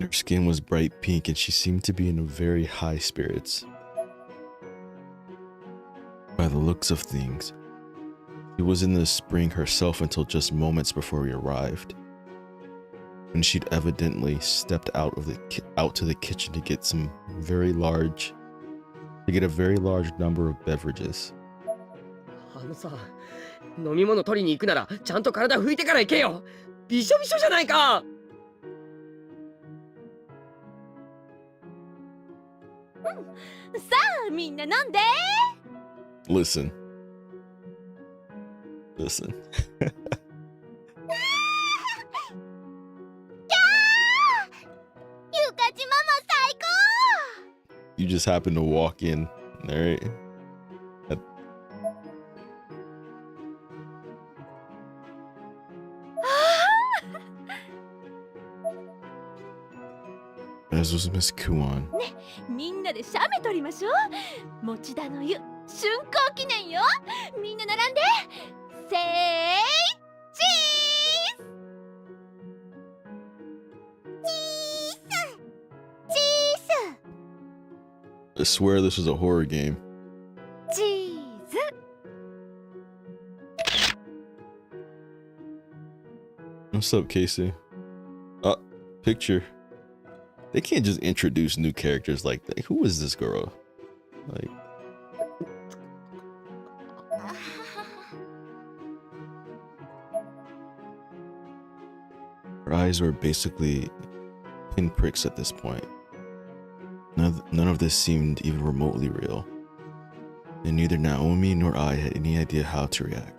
Her skin was bright pink and she seemed to be in very high spirits. By the looks of things, she was in the spring herself until just moments before we arrived. when she'd evidently stepped out to the kitchen to get a very large number of beverages. あのさ、飲み物取りに行くならちゃんと体拭いてから行けよ。びしょびしょじゃないか。さあみんな飲んで。 Listen. ゆかちママ最高。 You just happen to walk in, alright? As was Miss Kuan. みんなで写メ撮りましょう。持田の湯竣工記念よ。みんな並んで。せーチーズ。チー I swear this was a horror game. チーズ。 What's up, Casey? Picture. They can't just introduce new characters like that. Who is this girl? Like, her eyes were basically pinpricks at this point. None of this seemed even remotely real. And neither Naomi nor I had any idea how to react.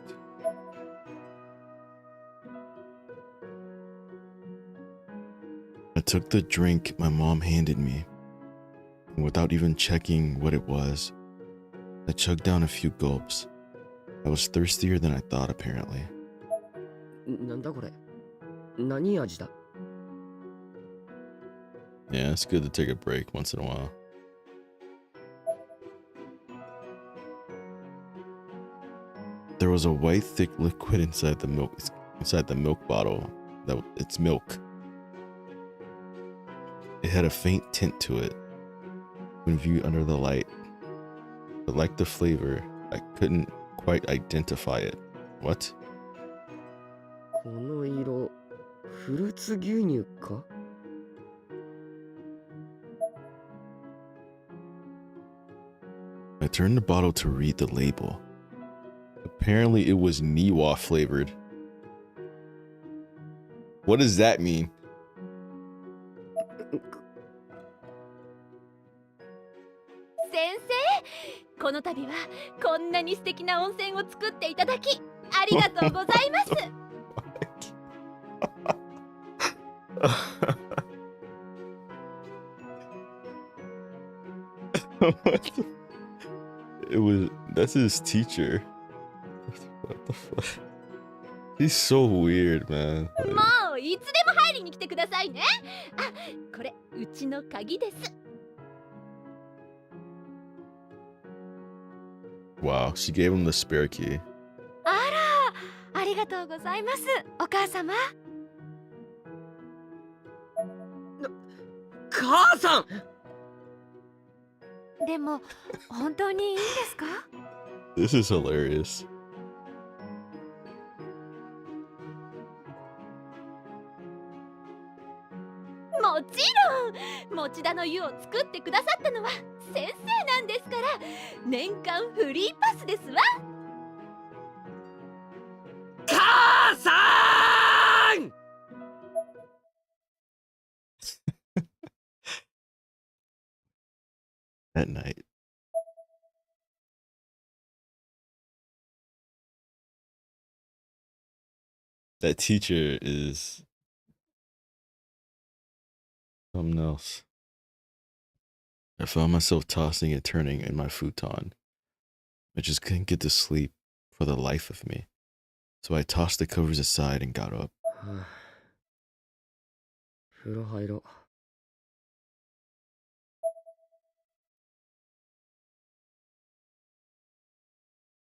I took the drink my mom handed me, and without even checking what it was, I chugged down a few gulps. I was thirstier than I thought, apparently. なんだこれ。何味だ。 Yeah, it's good to take a break once in a while. There was a white, thick liquid inside the milk bottle. It's milk. It had a faint tint to it when viewed under the light, but like the flavor, I couldn't quite identify it. What? この色、フルーツ牛乳か。 I turned the bottle to read the label. Apparently, it was Niwa flavored. What does that mean? 先生、この度はこんなに素敵な温泉を作っていただきありがとうございます。That's his teacher. What the fuck? He's so weird, man. もういつでも入りに来てくださいね。あ、これうちの鍵です。 Wow, she gave him the spare key. あら、ありがとうございます、お母様。母さん。でも本当にいいんですか？ This is hilarious. もちろん、持田の湯を作ってくださったのは先生なんですから、年間フリーパスですわ。母さん。 At night. That teacher is something else. I found myself tossing and turning in my futon. I just couldn't get to sleep for the life of me. So I tossed the covers aside and got up. 風呂入ろう。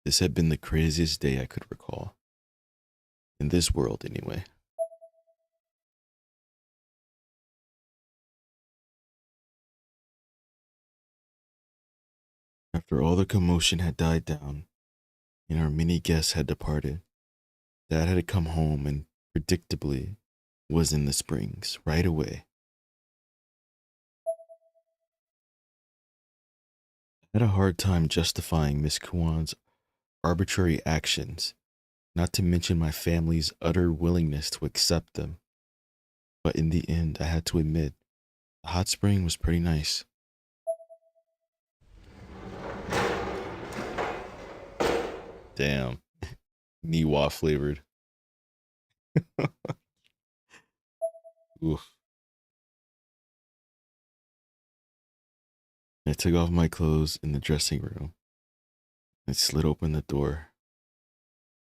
This had been the craziest day I could recall. In this world, anyway. After all the commotion had died down, and our many guests had departed, Dad had come home and, predictably, was in the springs right away. I had a hard time justifying Miss Kuan's arbitrary actions, not to mention my family's utter willingness to accept them. But in the end, I had to admit, the hot spring was pretty nice. Damn. Niwa flavored. Oof. I took off my clothes in the dressing room. I slid open the door.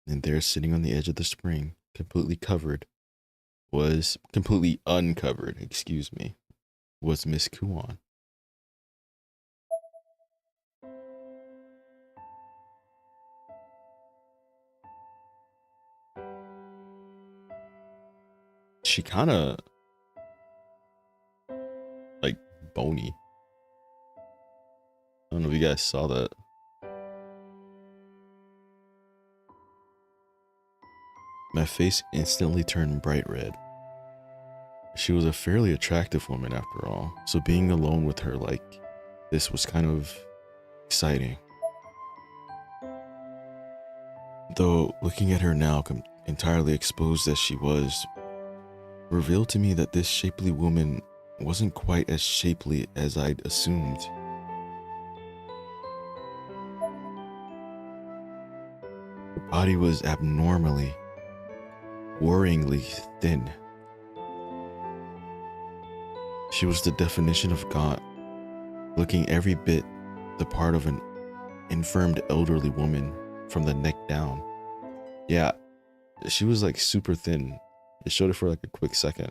And there, sitting on the edge of the spring, completely uncovered, excuse me, was Miss Kuan. She kind of like bony. I don't know if you guys saw that. My face instantly turned bright red. She was a fairly attractive woman after all, so being alone with her like this was kind of exciting. Though looking at her now, entirely exposed as she was, revealed to me that this shapely woman wasn't quite as shapely as I'd assumed. Her body was abnormally, worryingly thin. She was the definition of gaunt, looking every bit the part of an infirmed elderly woman from the neck down. Yeah, she was like super thin. It showed it for like a quick second.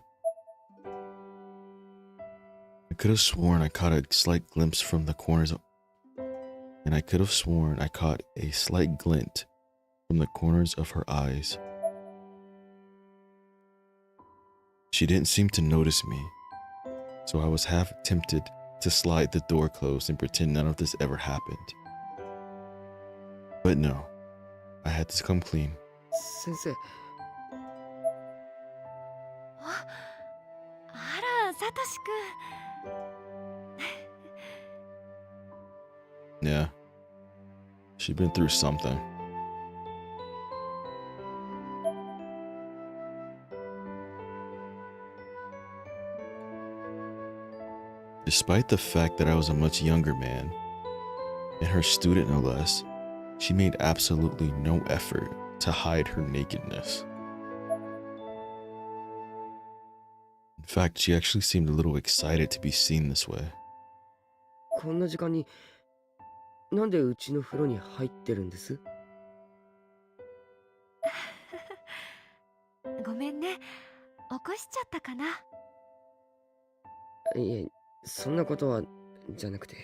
I could have sworn I caught a slight glimpse from the corners of, and I could have sworn I caught a slight glint from the corners of her eyes. She didn't seem to notice me, so I was half tempted to slide the door closed and pretend none of this ever happened. But no, I had to come clean. 先生、あら、サトシくん。 Yeah, she'd been through something. Despite the fact that I was a much younger man, and her student no less, she made absolutely no effort to hide her nakedness. In fact, she actually seemed a little excited to be seen this way. こんな時間になんでうちの風呂に入ってるんです？ごめんね、起こしちゃったかな。いえ、そんなことはじゃなくて。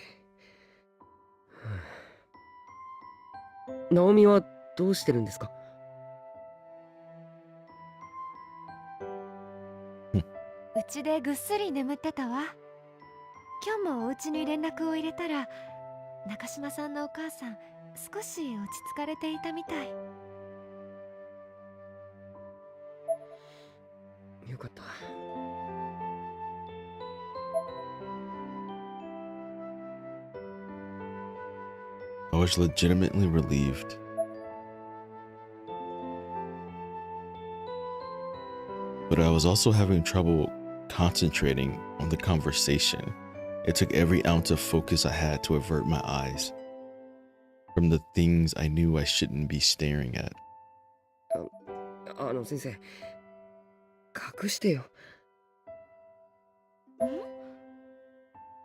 ナオミはどうしてるんですか？うちでぐっすり眠ってたわ。今日もお家に連絡を入れたら、中島さんのお母さん少し落ち着かれていたみたい。よかった。I was legitimately relieved. But I was also having trouble concentrating on the conversation. It took every ounce of focus I had to avert my eyes from the things I knew I shouldn't be staring at. 先生、隠してよ。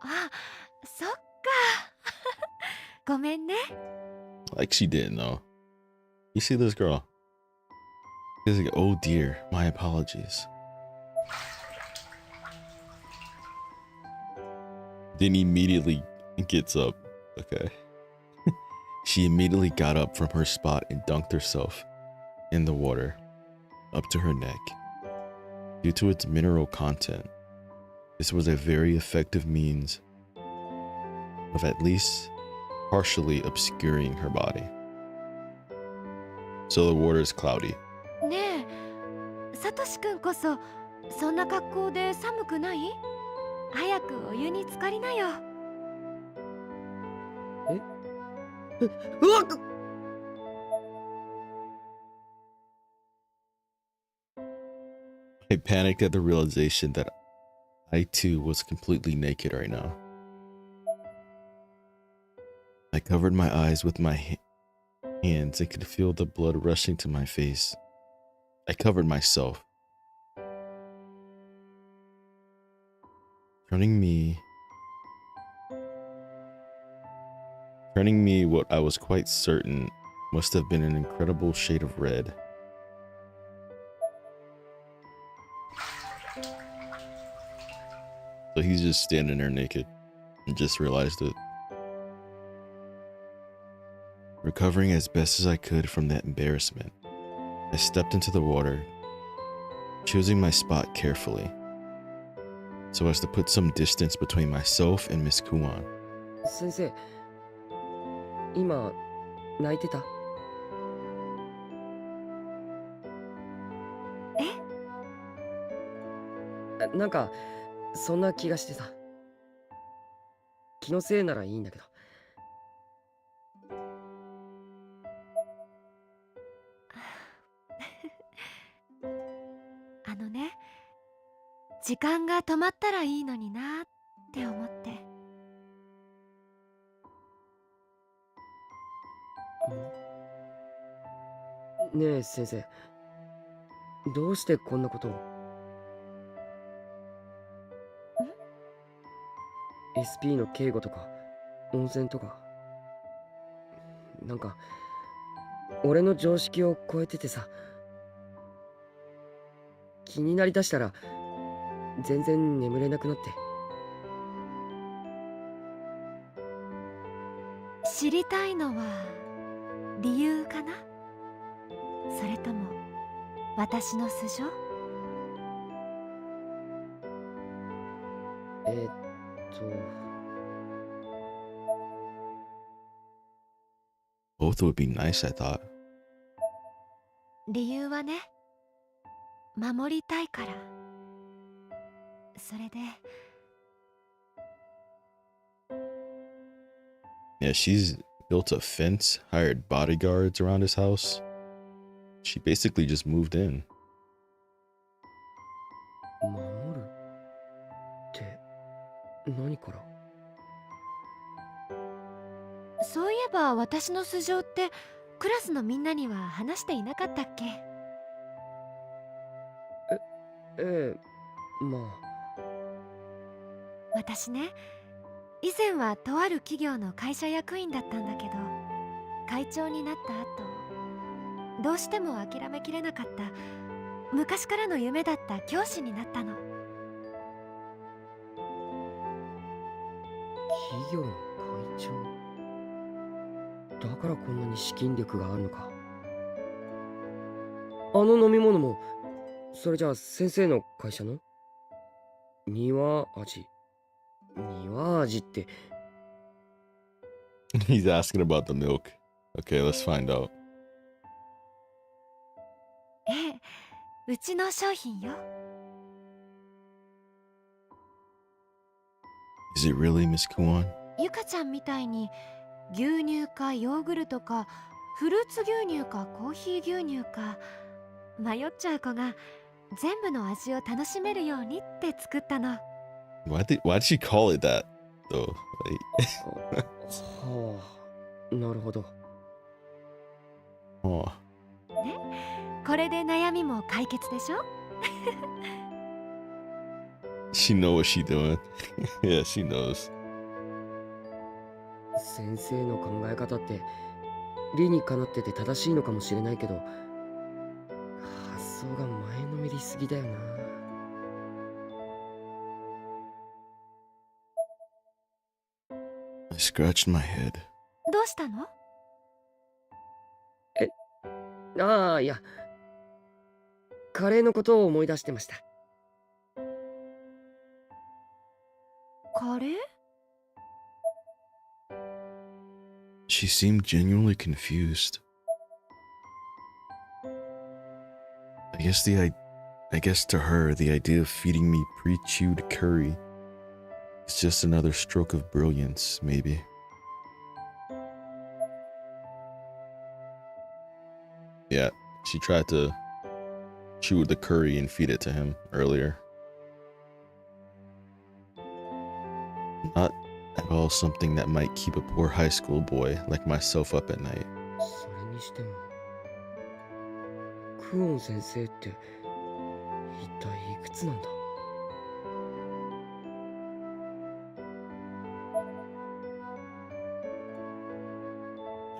あ、そっか。ごめんね。 Like she didn't know. You see this girl? She's like, oh dear, my apologies. Then immediately gets up. Okay. She immediately got up from her spot and dunked herself in the water up to her neck. Due to its mineral content, this was a very effective means of at least partially obscuring her body. So the water is cloudy. ねえ、サトシくんこそそんな格好で寒くない？早くお湯に浸かりなよ。うわっ I panicked at the realization that I too was completely naked right now. I covered my eyes with my hands and could feel the blood rushing to my face. I covered myself, turning me what I was quite certain must have been an incredible shade of red. So he's just standing there naked and just realized it. Recovering as best as I could from that embarrassment, I stepped into the water, choosing my spot carefully so as to put some distance between myself and Miss Kuan. 先生、今泣いてた？なんかそんな気がしてさ。気のせいならいいんだけど。あのね、時間が止まったらいいのになって思って。ねえ先生、どうしてこんなことを？SP の警護とか温泉とか、なんか俺の常識を超えててさ、気になりだしたら全然眠れなくなって。知りたいのは理由かな？それとも私の素性？えーっと Both would be nice, I thought. 理由はね、守りたいから。それで Yeah, she's built a fence, hired bodyguards around his house. She basically just moved in. 守るって何から？そういえば私の素性ってクラスのみんなには話していなかったっけ？ええ、まあ。私ね、以前はとある企業の会社役員だったんだけど、会長になった後どうしても諦めきれなかった昔からの夢だった教師になったの。企業の会長だからこんなに資金力があるのか。あの飲み物もそれじゃあ先生の会社の庭味って。He's asking about the milk. Okay, let's find out. ええ、うちの商品よ。Is it really, Miss Kuan? ゆかちゃんみたいに牛乳かヨーグルトかフルーツ牛乳かコーヒー牛乳か迷っちゃう子が全部の味を楽しめるようにって作ったの。Why'd she call it that though? はあ、なるほど。Oh, これで悩みも解決でしょ？ she know what she doing. Yeah, she knows. 先生の考え方って理にかなってて正しいのかもしれないけど、発想が前のめりすぎだよな。I scratched my head. どうしたの？ああ、いや、カレーのことを思い出してました。カレー？ She seemed genuinely confused. I I guess to her, the idea of feeding me pre-chewed curry is just another stroke of brilliance, maybe. Yeah, she tried to chew the curry and feed it to him earlier. Not at all something that might keep a poor high school boy like myself up at night. それにしてもクオン先生って一体いくつなんだ？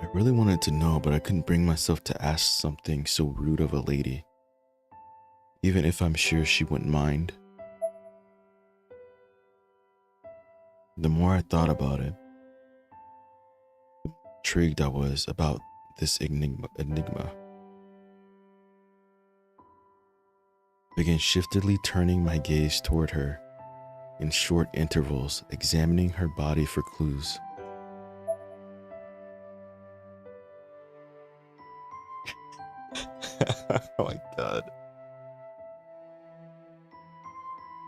I really wanted to know, but I couldn't bring myself to ask something so rude of a lady, even if I'm sure she wouldn't mind. The more I thought about it, the more intrigued I was about this enigma. I began shiftedly turning my gaze toward her, in short intervals, examining her body for clues. Oh my god.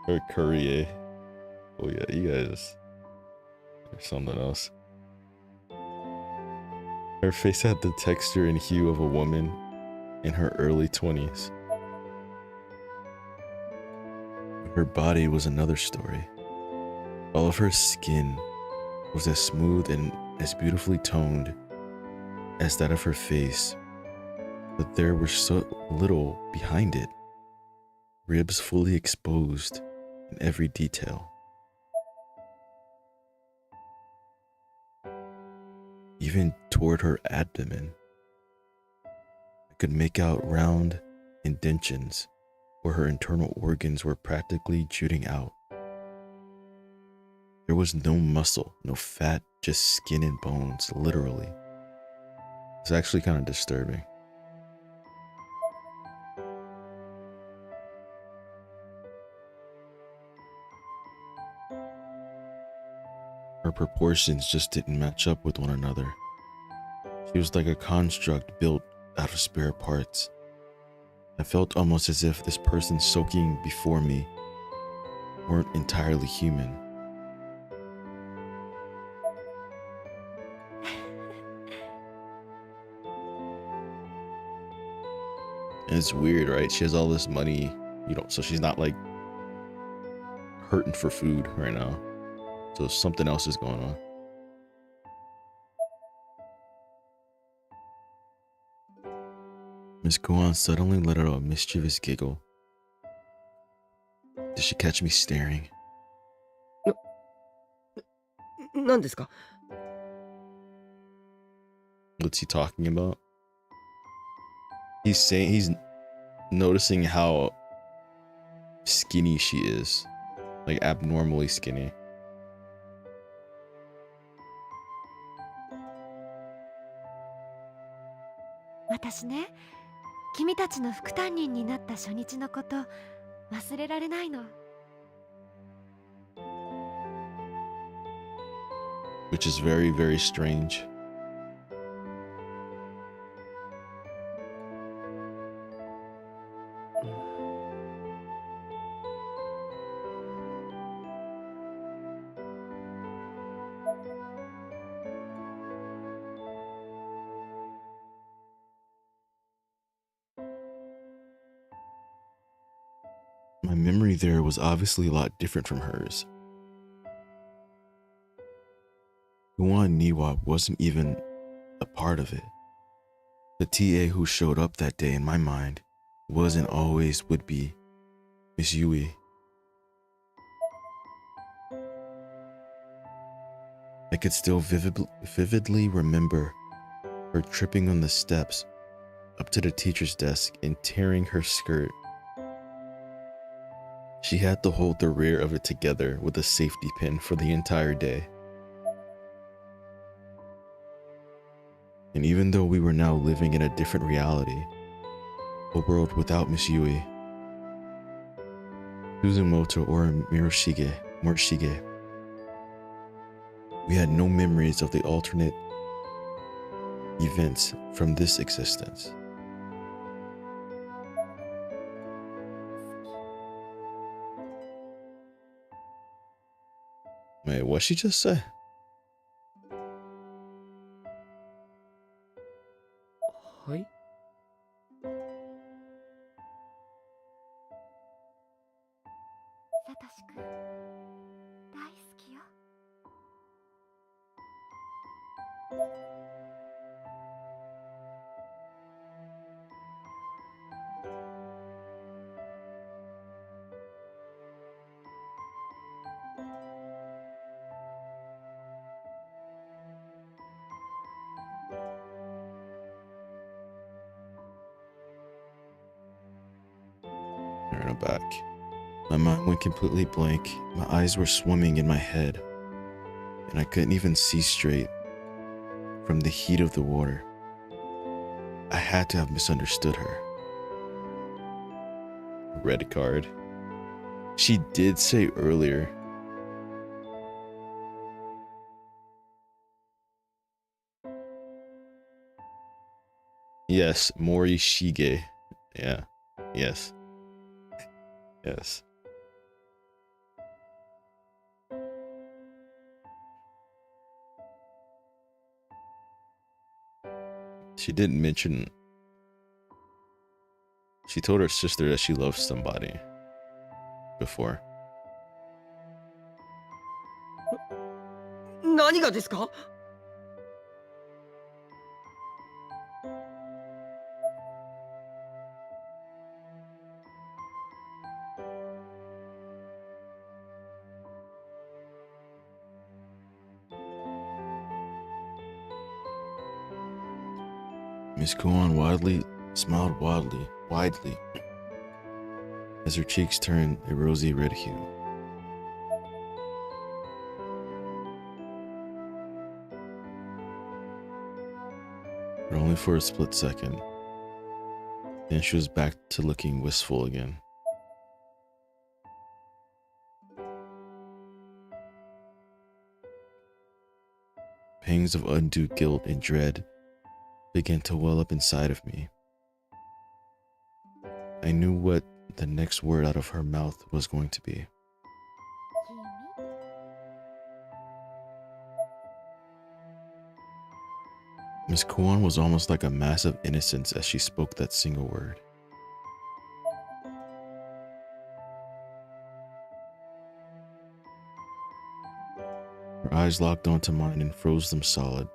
Her curry, eh? Oh yeah, you guys are something else. Her face had the texture and hue of a woman in her early 20s. Her body was another story. All of her skin was as smooth and as beautifully toned as that of her face, but there was so little behind it. Ribs fully exposed in every detail. Even toward her abdomen, I could make out round indentions where her internal organs were practically jutting out. There was no muscle, no fat, just skin and bones, literally. It's actually kind of disturbing. Her proportions just didn't match up with one another. She was like a construct built out of spare parts. I felt almost as if this person soaking before me weren't entirely human. And it's weird, right? She has all this money, so she's not like hurting for food right now. So something else is going on. Miss Guan suddenly let out a mischievous giggle. Did she catch me staring? 何ですか？ What's he talking about? He's noticing how skinny she is. Like abnormally skinny. 私ね、君たちの副担任になった初日のこと忘れられないの。Which is very, very strange. My memory there was obviously a lot different from hers. Guan Niwa wasn't even a part of it. The TA who showed up that day in my mind was and always would be Miss Yui. I could still vividly remember her tripping on the steps up to the teacher's desk and tearing her skirt. She had to hold the rear of it together with a safety pin for the entire day. And even though we were now living in a different reality, a world without Miss Yui, Suzumoto or Murashige, we had no memories of the alternate events from this existence. Wait, what she just say? はい。サトシくん大好きよ。Alright, I'm back. My mind went completely blank. My eyes were swimming in my head, and I couldn't even see straight from the heat of the water. I had to have misunderstood her. Red card. She did say earlier. Yes, Morishige. Yeah. Yes. Yes. She didn't mention. She told her sister that she loves somebody before. 何がですか？Miss Kuan smiled widely, as her cheeks turned a rosy red hue. But only for a split second. Then she was back to looking wistful again. Pangs of undue guilt and dread began to well up inside of me. I knew what the next word out of her mouth was going to be. 君 Miss Kuan was almost like a mass of innocence as she spoke that single word. Her eyes locked onto mine and froze them solid.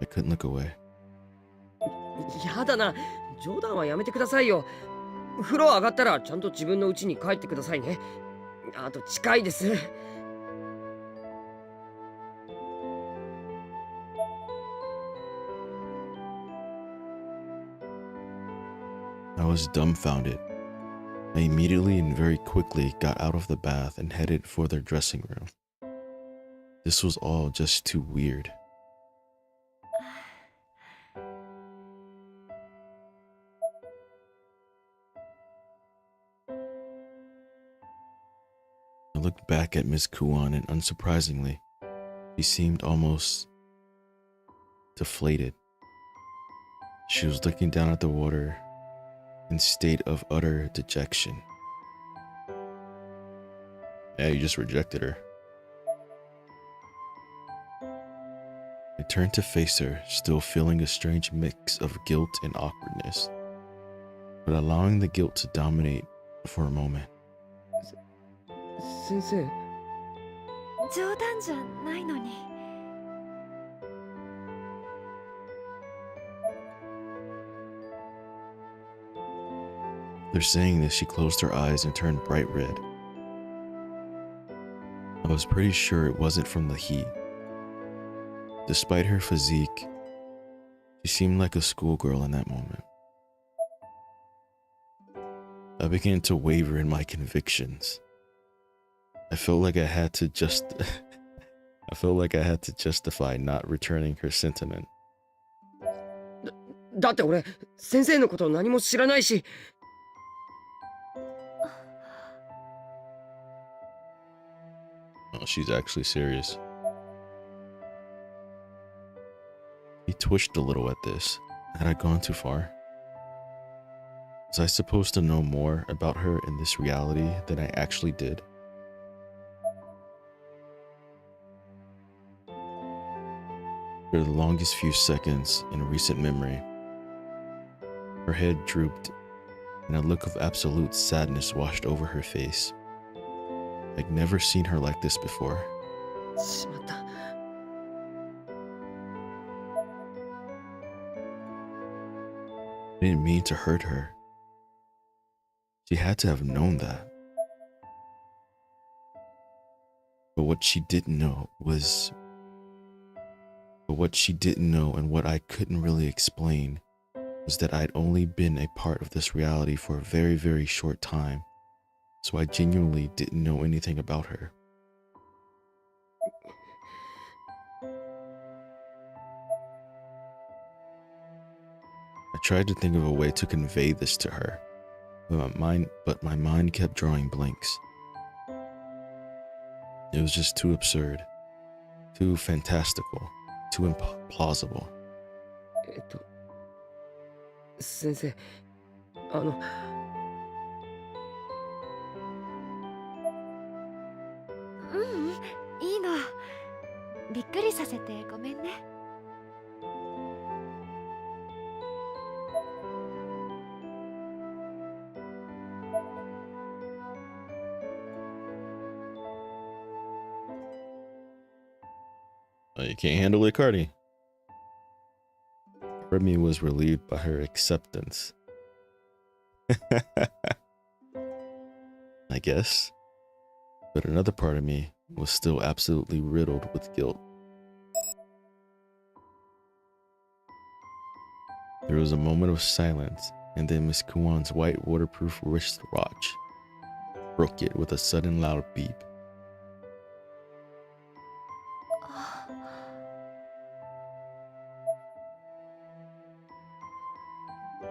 I couldn't look away. やだな。冗談はやめてくださいよ。風呂上がったらちゃんと自分の家に帰ってくださいね。あと近いです。I was dumbfounded. I immediately and very quickly got out of the bath and headed for their dressing room. This was all just too weird. I looked back at Miss Kuan and unsurprisingly, she seemed almost deflated. She was looking down at the water in state of utter dejection. Yeah, you just rejected her. I turned to face her, still feeling a strange mix of guilt and awkwardness, but allowing the guilt to dominate for a moment. 先生。冗談じゃないのに。After saying this, she closed her eyes and turned bright red. I was pretty sure it wasn't from the heat. Despite her physique, she seemed like a schoolgirl in that moment. I began to waver in my convictions. I felt like I had to justify not returning her sentiment. だって俺先生のこと何も知らないし。Oh, she's actually serious. He twitched a little at this. Had I gone too far? Was I supposed to know more about her in this reality than I actually did? For the longest few seconds in recent memory, her head drooped and a look of absolute sadness washed over her face. I'd never seen her like this before. しまった。 I didn't mean to hurt her. She had to have known that. But what she didn't know and what I couldn't really explain was that I'd only been a part of this reality for a very, very short time. So I genuinely didn't know anything about her. I tried to think of a way to convey this to her, but my mind kept drawing blanks. It was just too absurd, too fantastical, too implausible. 先生、ううんいいの。びっくりさせてごめんね。You can't handle it, Cardi. Remy was relieved by her acceptance. I guess. But another part of me was still absolutely riddled with guilt. There was a moment of silence, and then Miss Kuan's white waterproof wristwatch broke it with a sudden loud beep.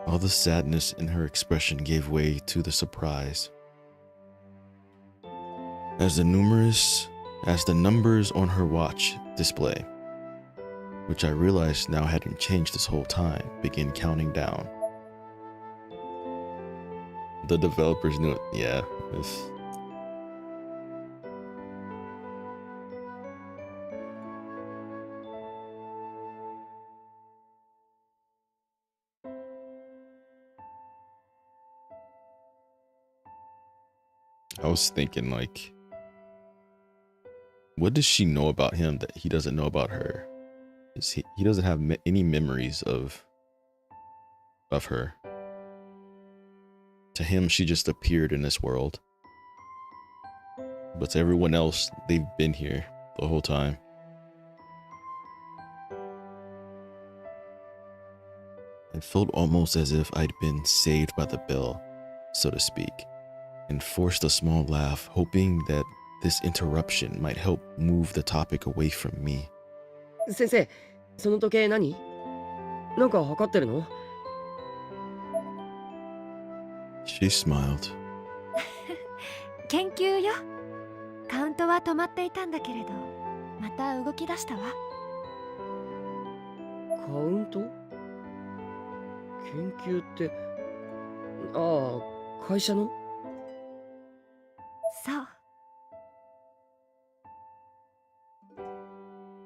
All the sadness in her expression gave way to the surprise. As the numbers on her watch display, which I realized now hadn't changed this whole time, began counting down. The developers knew it. Yeah, this. I was thinking, like, what does she know about him that he doesn't know about her? He doesn't have any memories of her. To him, she just appeared in this world. But to everyone else, they've been here the whole time. It felt almost as if I'd been saved by the bell, so to speak, and forced a small laugh, hoping that this interruption might help move the topic away from me. 先生、その時計何？なんか測ってるの？ She smiled. 研究よ。カウントは止まっていたんだけれど、また動き出したわ。カウント？研究って、ああ、会社の？そう。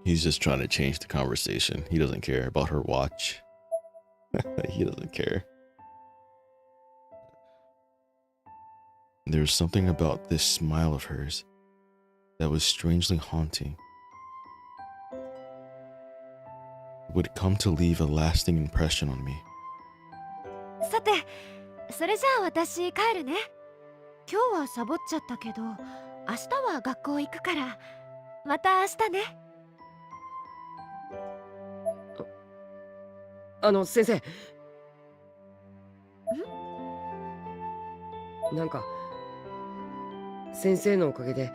He's just trying to change the conversation. He doesn't care about her watch. He doesn't care. There's something about this smile of hers that was strangely haunting. It would come to leave a lasting impression on me. さて、それじゃあ私帰るね。今日はサボっちゃったけど、明日は学校行くから、また明日ね。先生。なんか、先生のおかげで、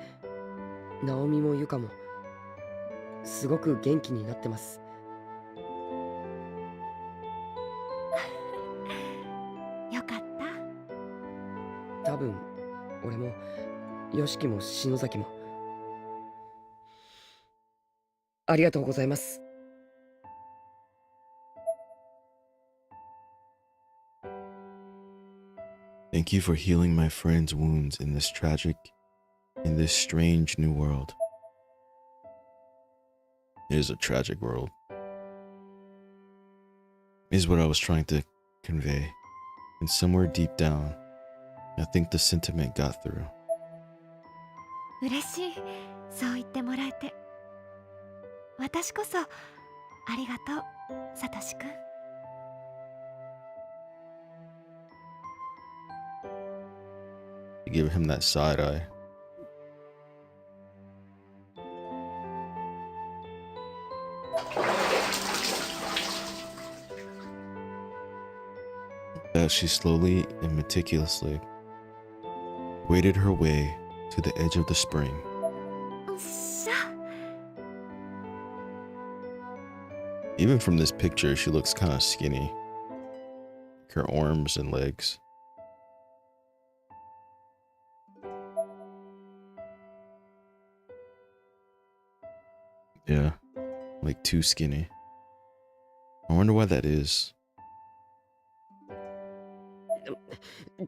ナオミもユカも、すごく元気になってます。よかった。多分、俺も、ヨシキも篠崎も。ありがとうございます。Thank you for healing my friend's wounds in this strange new world. It is a tragic world. is what I was trying to convey. And somewhere deep down, I think the sentiment got through. 嬉しい、そう言ってもらえて。私こそありがとう、サトシくん。You give him that side eye. As she slowly and meticulously waded her way to the edge of the spring. しゃ。 Even from this picture, she looks kind of skinny. Her arms and legs. Yeah, like too skinny. I wonder why that is.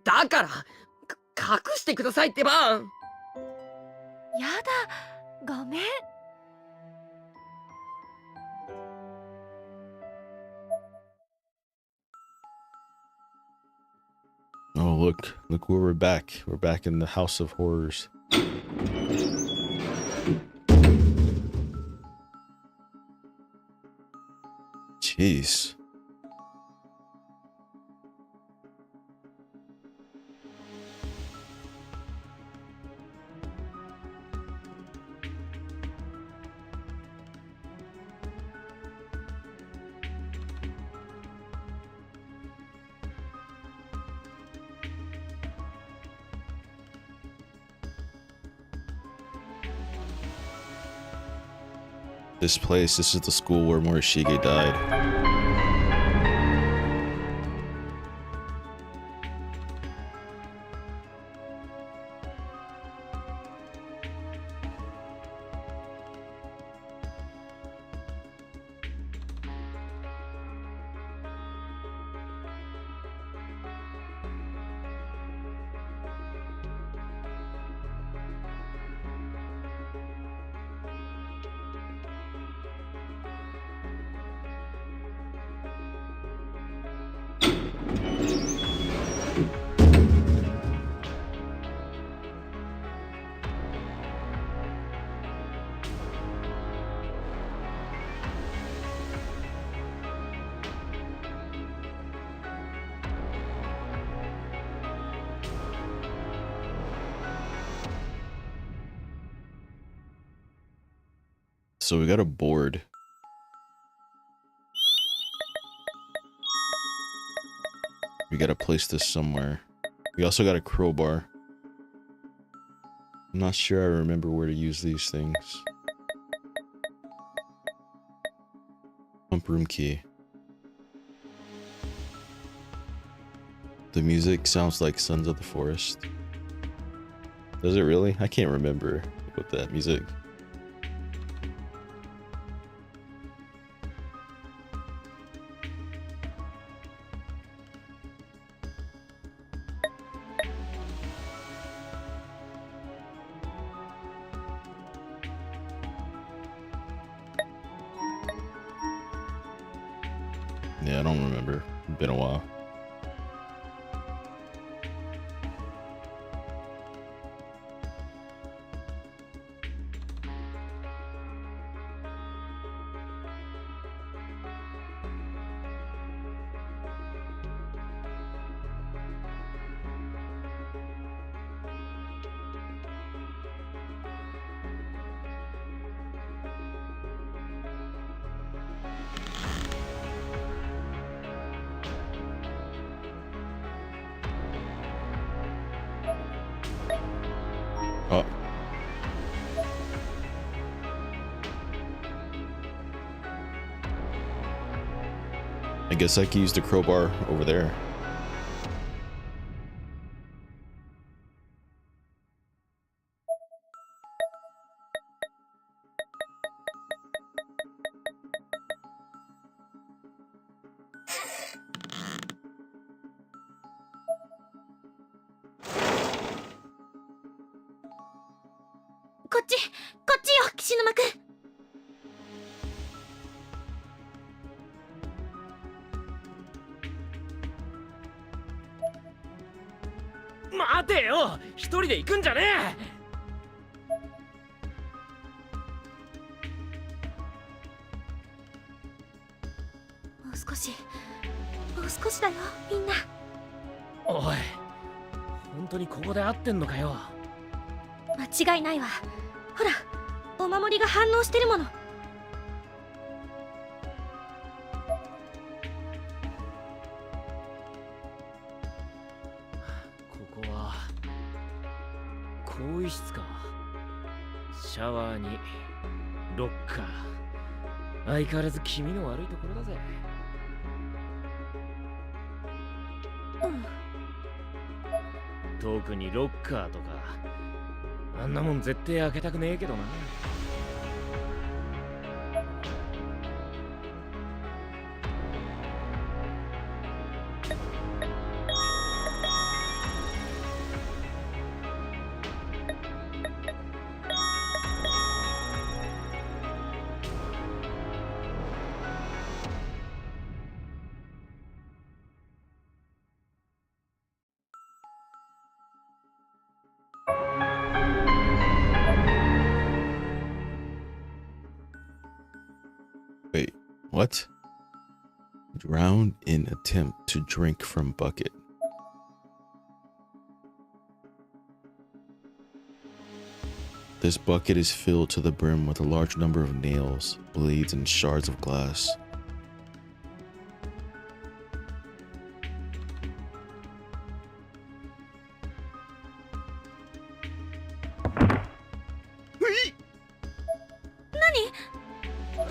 だから隠してくださいってば。やだ、ごめん。Oh, look where we're back. We're back in the House of Horrors. Jeez. This is the school where Morishige died. So we got a board. We gotta place this somewhere. We also got a crowbar. I'm not sure I remember where to use these things. Pump room key. The music sounds like Sons of the Forest. Does it really? I can't remember what that music. Yeah, I don't remember. It's been a while. Oh. I guess I can use the crowbar over there.こっちよ、岸沼くん。待てよ、一人で行くんじゃねもう少しだよ、みんな。え。おい、本当にここで合ってんのかよ。間違いないわ。ほら、お守りが反応してるもの。ここは更衣室か。シャワーにロッカー。相変わらず気味の悪いところだぜ。特にロッカーとかあんなもん絶対開けたくねえけどな。Wait, what? Drown in attempt to drink from bucket. This bucket is filled to the brim with a large number of nails, blades, and shards of glass.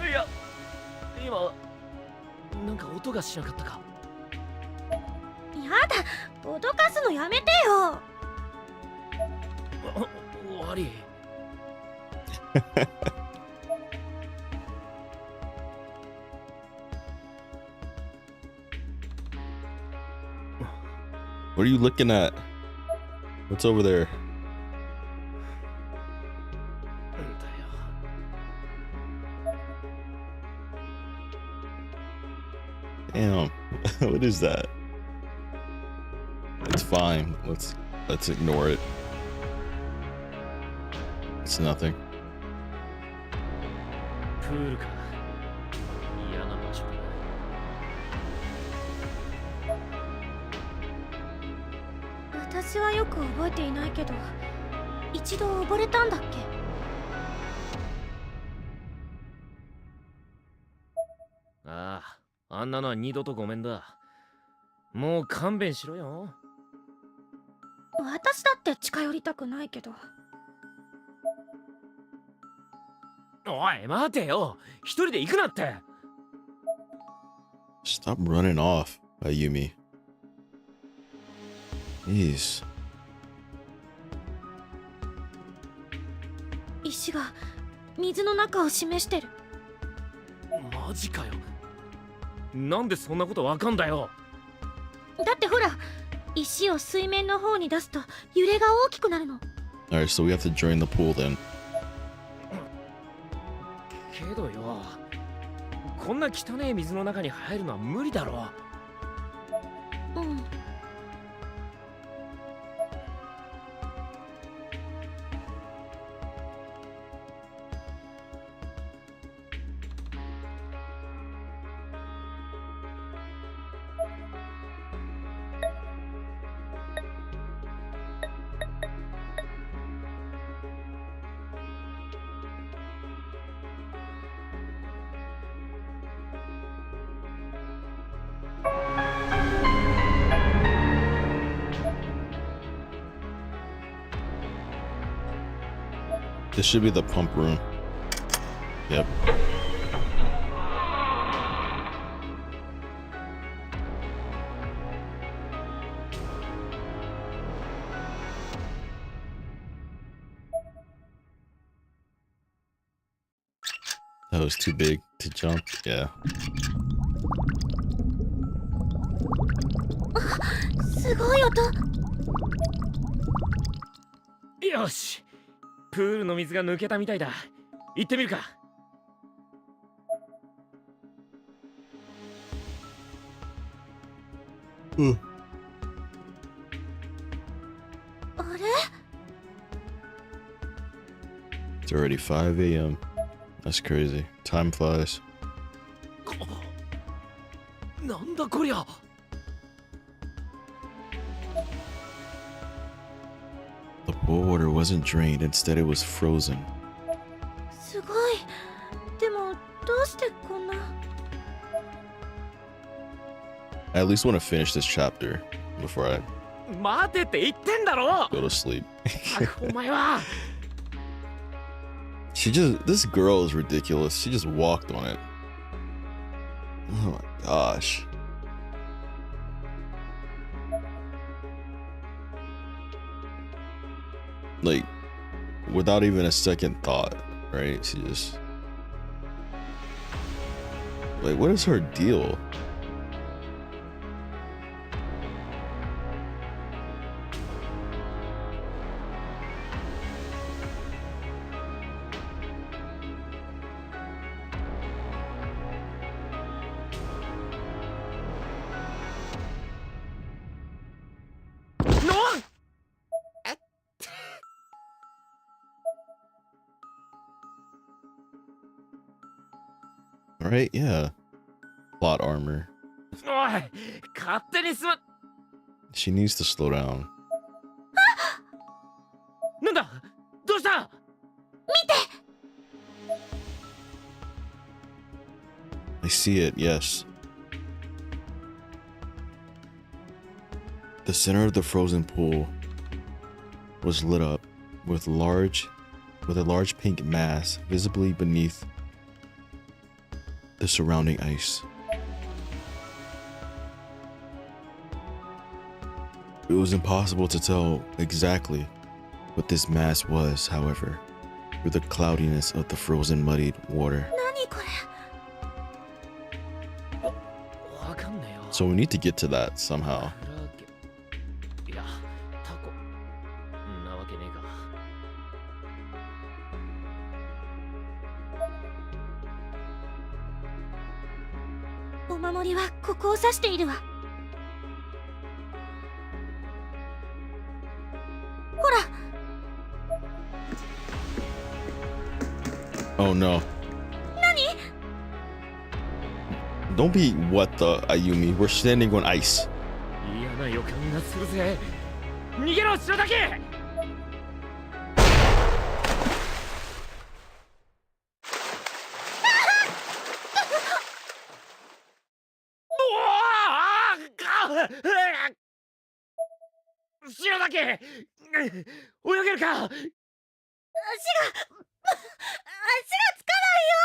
いや、今なんか音がしなかったか。やだ、脅かすのやめてよ。悪い。What are you looking at? What's over there? なんだよ。Damn. What is that? It's fine. Let's ignore it. It's nothing. プールか。嫌な場所だな。私はよく覚えていないけど、一度溺れたんだっけ。ああ、あんなのは二度とごめんだ。もう勘弁しろよ。私だって近寄りたくないけど。おい、待てよ。一人で行くなって。Stop running off, Ayumi. Jeez. 石が水の中を示してる。マジかよ。なんでそんなことわかんだよ。だってほら、石を水面の方に出すと揺れが大きくなるの。Alright, so we have to drain the pool then. けどよ、こんな汚い水の中に入るのは無理だろ。うん。This should be the pump room. Yep. That was too big to jump. Yeah. すごい音。よし、プールの水が抜けたみたいだ。行ってみるか。already 5 a.m. That's crazy. Time flies. なんだこりゃ。 The pool water wasn't drained, instead it was frozen. すごい。でもどうしてこんな。 I at least want to finish this chapter before I 待てって言ってんだろ。 go to sleep. お前は。 This girl is ridiculous. She just walked on it. Oh my gosh. Like, without even a second thought, right? She just... Like, what is her deal? Right? Yeah. Plot armor. おい、勝手にすま。 She needs to slow down. なんだ、どうした。 I see it, yes. The center of the frozen pool was lit up with a large pink mass visibly beneath the surrounding ice. It was impossible to tell exactly what this mass was, however, through the cloudiness of the frozen muddied water. 何これ。 わかんねえよ。 So we need to get to that somehow. クラゲ。いや、タコ。んなわけねえか。 お守りはここを指しているわ。ほら。 Oh no. 何？ Don't be what the Ayumi. We're standing on ice. 嫌な予感がするぜ。逃げろ、白滝。 白滝、泳げるか。 足がつかないよ。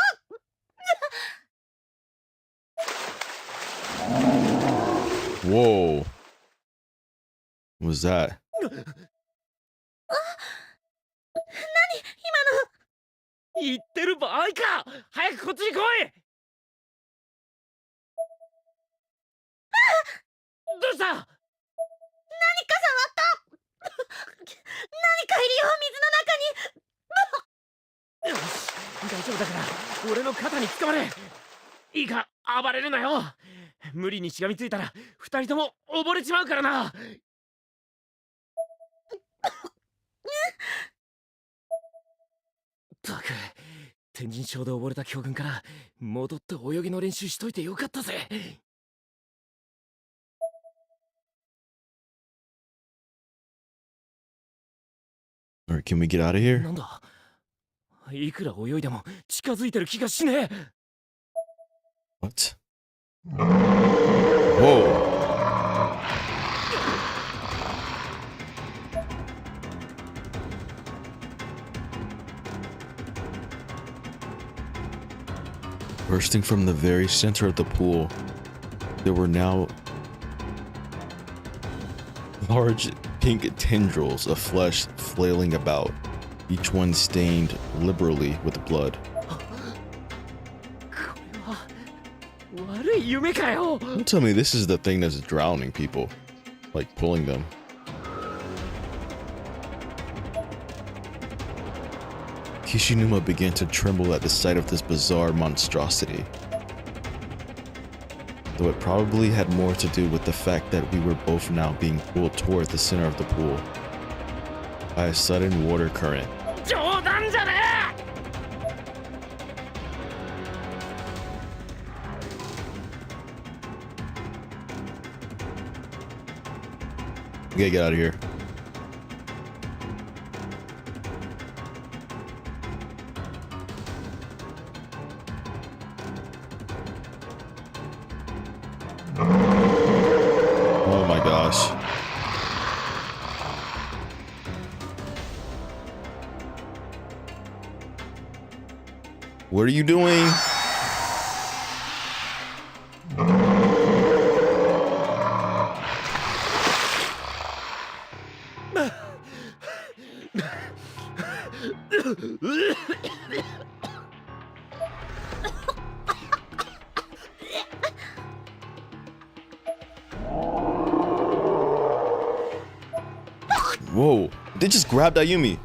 Whoa. What was that? 言ってる場合か。早くこっちに来い。どうした。 何か触った。 何かいるよ、水の中に。 よし、大丈夫だから俺の肩につかまれ。いいか、暴れるなよ。無理にしがみついたら二人とも溺れちまうからな。ったく、天神症で溺れた教訓から戻って泳ぎの練習しといてよかったぜ。 Alright, can we get out of here? なんだ、いくら泳いでも近づいてる気がしねえ。 What? Whoa. Bursting from the very center of the pool, there were now large pink tendrils of flesh flailing about, each one stained liberally with blood. これは悪い夢かよ。 Don't tell me this is the thing that's drowning people, like pulling them. Kishinuma began to tremble at the sight of this bizarre monstrosity, though it probably had more to do with the fact that we were both now being pulled toward the center of the pool by a sudden water current. 冗談じゃねえ。We gotta get out of here. Oh my gosh. What are you doing? Whoa, they just grabbed Ayumi.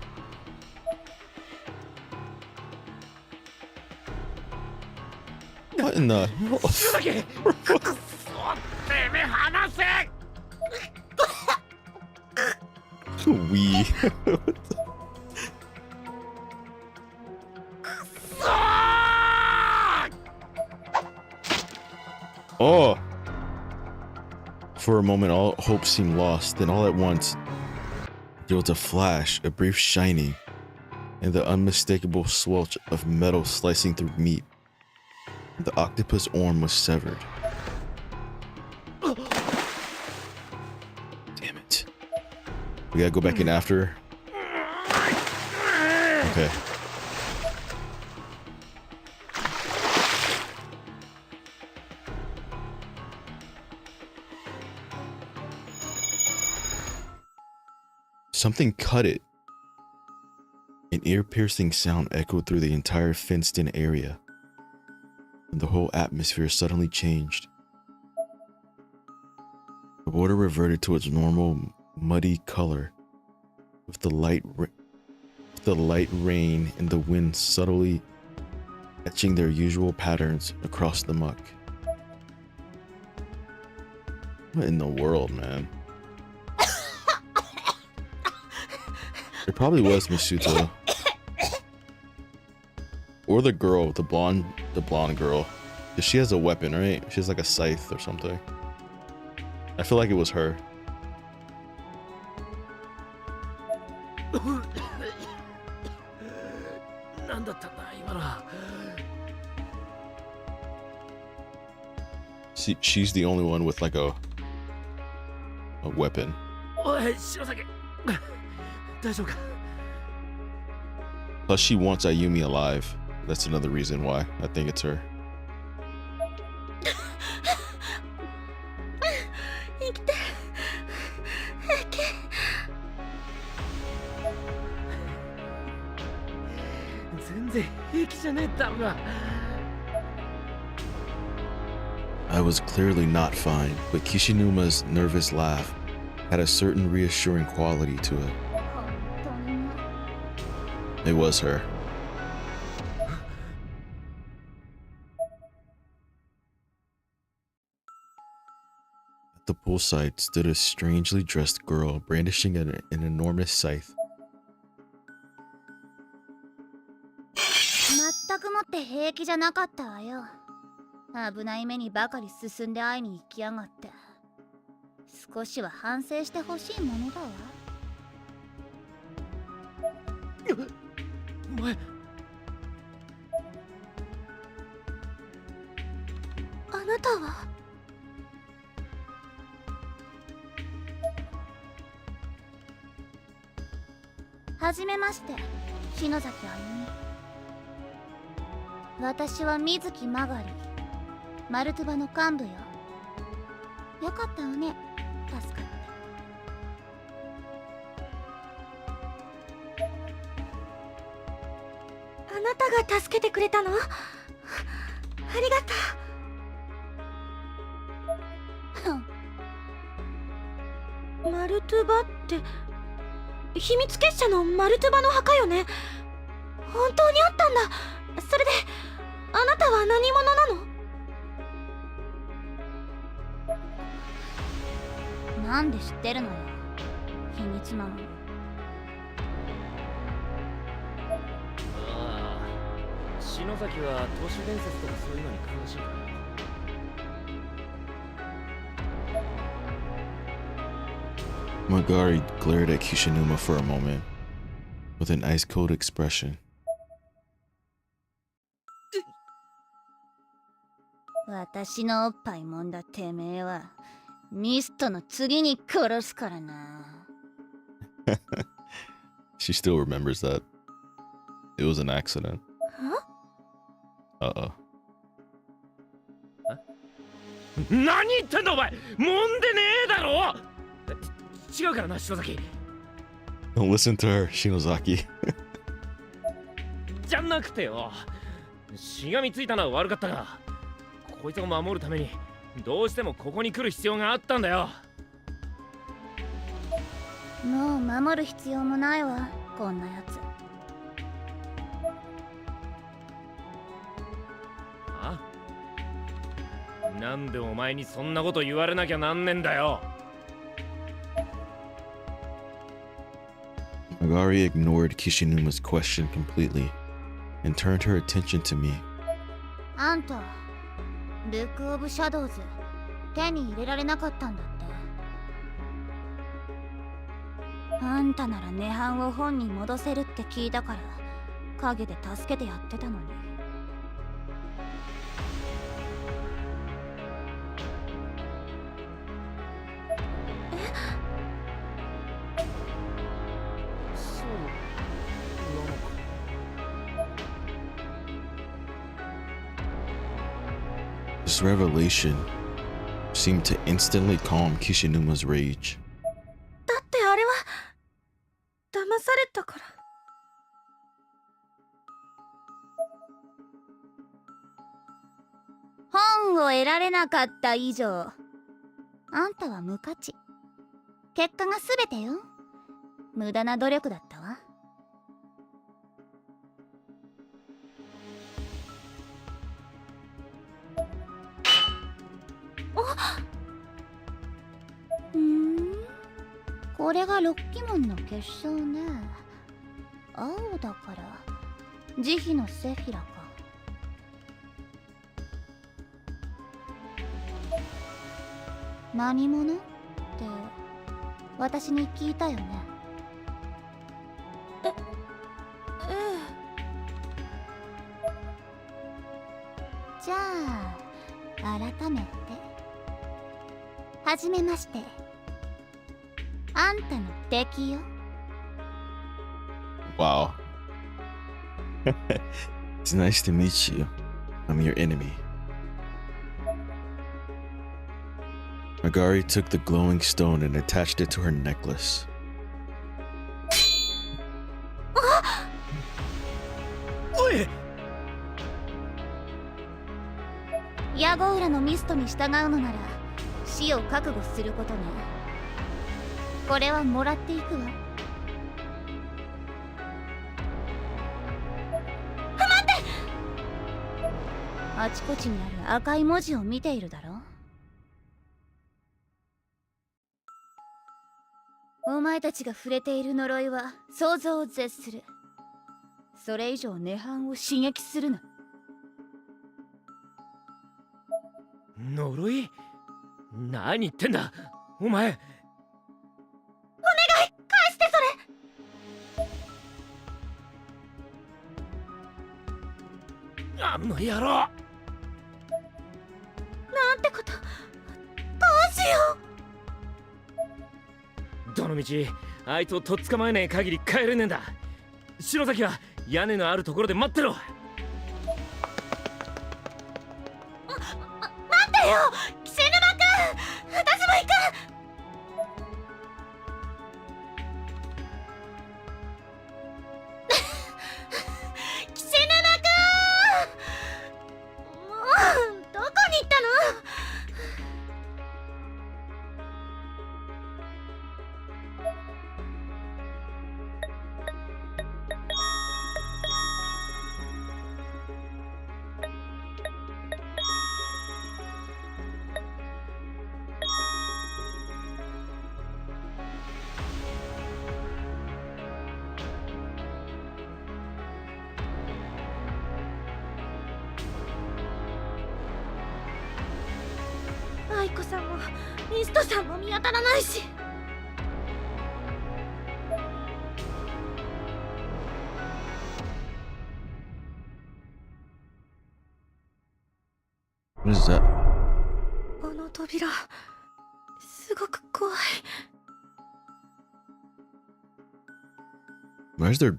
What in the we Oh, for a moment all hope seemed lost, then all at once there was a flash, a brief shining, and the unmistakable swelch of metal slicing through meat. The octopus arm was severed. Damn it. We gotta go back in after. Okay. Something cut it. An ear-piercing sound echoed through the entire fenced-in area, and the whole atmosphere suddenly changed. The water reverted to its normal muddy color, with the light rain and the wind subtly etching their usual patterns across the muck. What in the world, man? It probably was Misuto. Or the girl, the blonde girl. 'Cause she has a weapon, right? She has like a scythe or something. I feel like it was her. She's the only one with like a weapon. Plus she wants Ayumi alive. That's another reason why I think it's her. I was clearly not fine, but Kishinuma's nervous laugh had a certain reassuring quality to it. It was her. At the poolside stood a strangely dressed girl brandishing an enormous scythe. 全くもって平気じゃなかったわよ。危ない目にばかり進んで会いに行きやがって。少しは反省してほしいものだわ。前。あなたははじめまして、篠崎あゆみ。私は水木まがり、マルトゥバの幹部よ。よかったわね、助かって。あなたが助けてくれたの？ありがとう。マルトゥバって秘密結社のマルトゥバの墓よね。本当にあったんだ。それであなたは何者なの？なんで知ってるのよ。秘密なの。ああ、篠崎は都市伝説とかそういうのに詳しいから。Magari glared at Kishinuma for a moment with an ice cold expression. 私のおっぱいもんだてめえはミストの次に殺すからな。She still remembers that. It was an accident. Uh-oh. 何言ってんだお前、揉んでねえだろ。違うからな、篠崎。 Don't listen to her, Shinozaki. じゃなくてよ、しがみついたのは悪かったが、こいつを守るためにどうしてもここに来る必要があったんだよ。もう守る必要もないわ、こんなやつ。あ？なんでお前にそんなこと言われなきゃなんねんだよ。Magari ignored Kishinuma's question completely and turned her attention to me. あんた、ブックオブシャドウズ手に入れられなかったんだって。あんたなら涅槃を本に戻せるって聞いたから陰で助けてやってたのに。そうなのか。This revelation seemed to instantly calm Kishinuma's rage. だってあれは騙されたから。本を得られなかった以上、あんたは無価値。結果が全てよ。無駄な努力だったわ。これが六鬼門の結晶ね。青だから慈悲のセフィラか。何者って私に聞いたよね。じゃあ改めてはじめまして。あんたの敵よ。Wow. It's nice to meet you. I'm your enemy. Magari took the glowing stone and attached it to her necklace. おい！ヤゴウラのミストに従うのなら死を覚悟することね。これはもらっていくわ。待って！あちこちにある赤い文字を見ているだろ。お前たちが触れている呪いは想像を絶する。それ以上涅槃を刺激するな。呪い？何言ってんだお前。あの野郎！なんてこと。どうしよう。どのみちあいつをとっ捕まえねえ限り帰れねえんだ。篠崎は屋根のあるところで待ってろ。待ってよ、岸沼君。私も行く。愛子さんもミストさんも見当たらないし。was that? あの扉すごく怖い。 Why is there...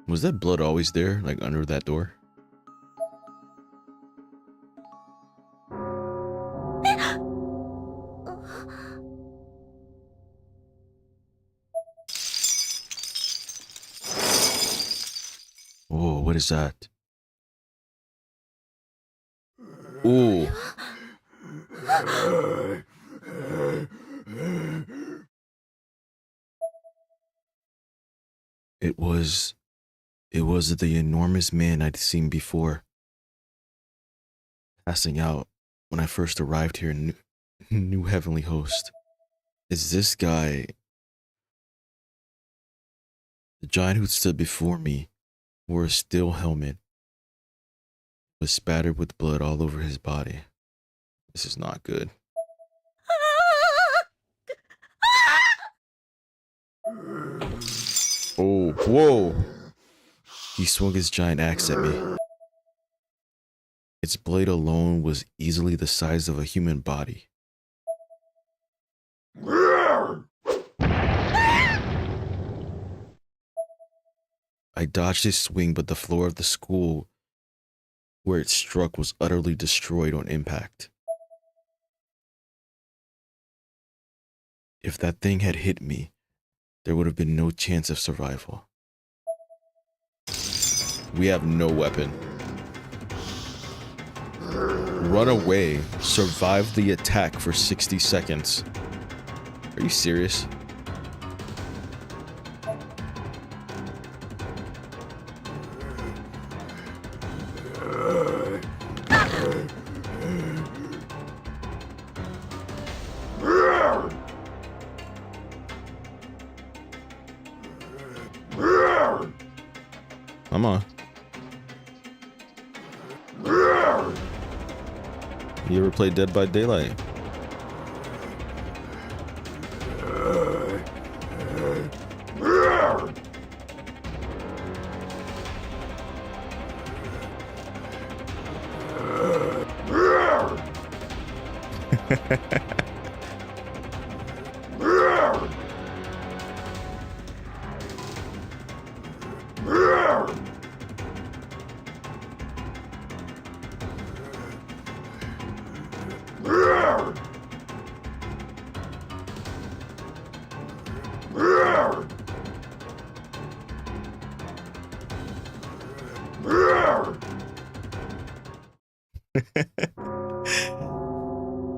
Was that blood always there, like under that door? Oh, what is that? Oh. It was the enormous man I'd seen before, passing out when I first arrived here in New Heavenly Host. Is this guy... The giant who stood before me wore a steel helmet, was spattered with blood all over his body. This is not good. Oh, whoa! He swung his giant axe at me. Its blade alone was easily the size of a human body. I dodged his swing, but the floor of the school where it struck was utterly destroyed on impact. If that thing had hit me, there would have been no chance of survival. We have no weapon. Run away, survive the attack for 60 seconds. Are you serious? Come on. You ever play Dead by Daylight?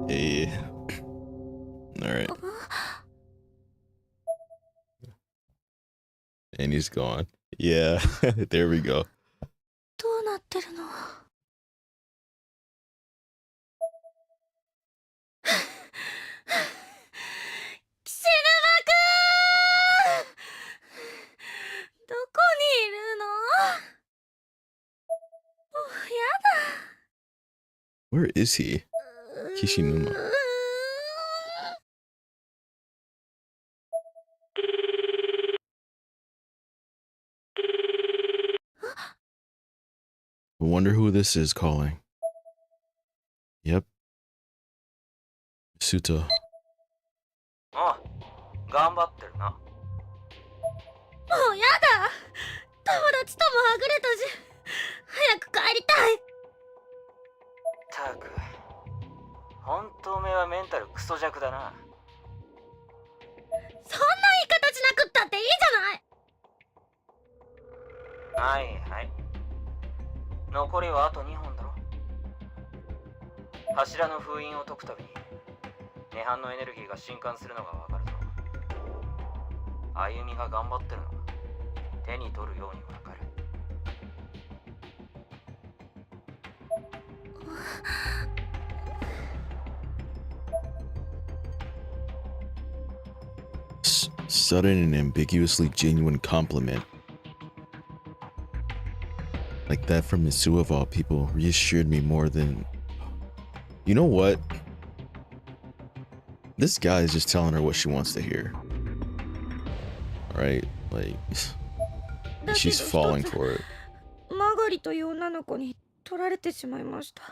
Yeah. Alright. And he's gone. Yeah, there we go. どうなってるの？シルバくん！どこにいるの？もうやだ。 Where is he? Kishinuma. I wonder who this is calling. Yep. Suta. ああ、頑張ってるな。もうやだ。友達ともはぐれたし、早く帰りたい。たく、ほんとおめえはメンタルクソ弱だな。そんな言い方しなくったっていいじゃない。はいはい。残りはあと2本だろ。柱の封印を解くたびに涅槃のエネルギーが震撼するのがわかるぞ。歩みが頑張ってるのが手に取るようにわかる。Sudden and ambiguously genuine compliment. Like that from Mitsuo of all people reassured me more than... You know what? This guy is just telling her what she wants to hear. Alright? Like... She's falling for it. マガリという女の子に取られてしまいました。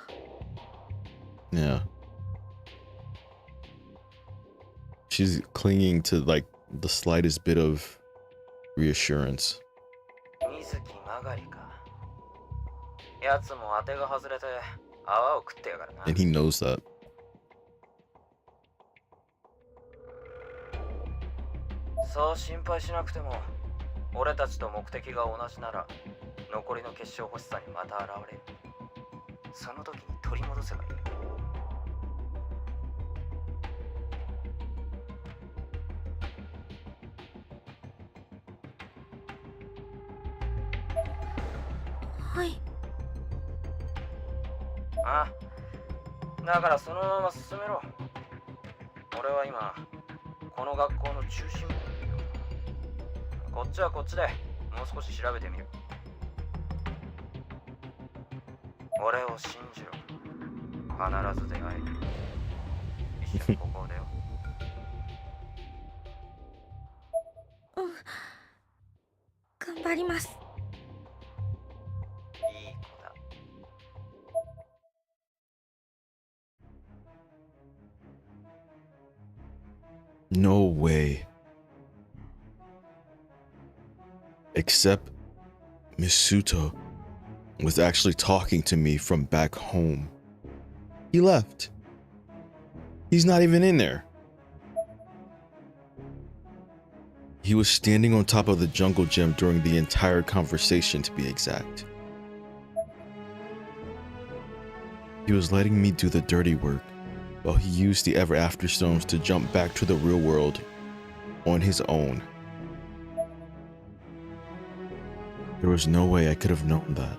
Yeah. She's clinging to like the slightest bit of reassurance. 水木曲がりか。やつも当てが外れて泡を食ってやがるな。 And he knows that. そう心配しなくても、俺たちと目的が同じなら、残りの結晶欲しさにまた現れる。その時に取り戻せばいい。はい。ああ、だからそのまま進めろ。俺は今、この学校の中心部にいる。こっちはこっちでもう少し調べてみる。俺を信じろ。必ず出会える。一緒にここを出よう。頑張ります。いい子だ。No way. Except Misuto was actually talking to me from back home. He left. He's not even in there. He was standing on top of the jungle gym during the entire conversation, to be exact. He was letting me do the dirty work while he used the Ever After Stones to jump back to the real world on his own. There was no way I could have known that.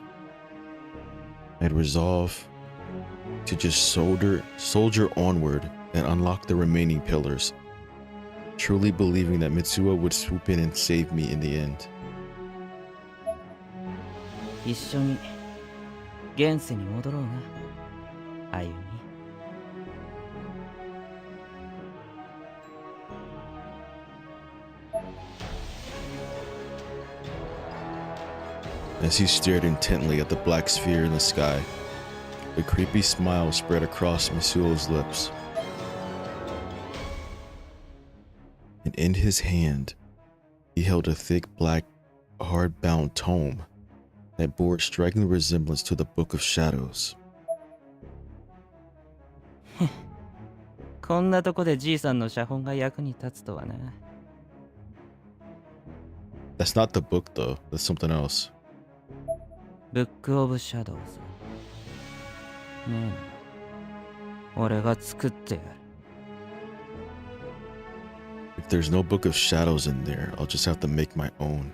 I had resolved to just soldier onward and unlock the remaining pillars, truly believing that Mitsuo would swoop in and save me in the end. 一緒に現世に戻ろうな、歩み。As he stared intently at the black sphere in the sky, a creepy smile spread across Mitsuo's lips. And in his hand, he held a thick black, hard-bound tome that bore a striking resemblance to the Book of Shadows. こんなとこでじいさんの写本が役に立つとはな。That's not the book though, that's something else. ブックオブシャドウズ。ねえ、俺が作ってやる。If there's no Book of Shadows in there, I'll just have to make my own.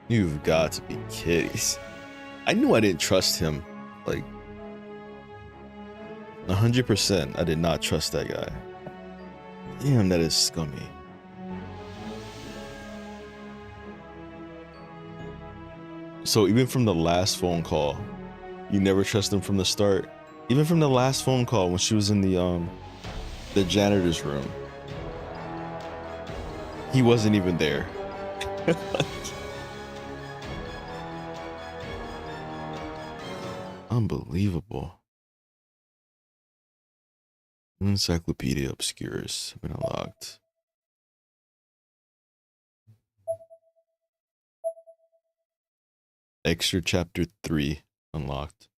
You've got to be kidding. I knew I didn't trust him. Like, 100%, I did not trust that guy. Damn, that is scummy. So even from the last phone call, you never trust him from the start. Even from the last phone call when she was in the janitor's room, he wasn't even there. Unbelievable. Encyclopedia Obscurus have been unlocked. Extra Chapter 3 unlocked.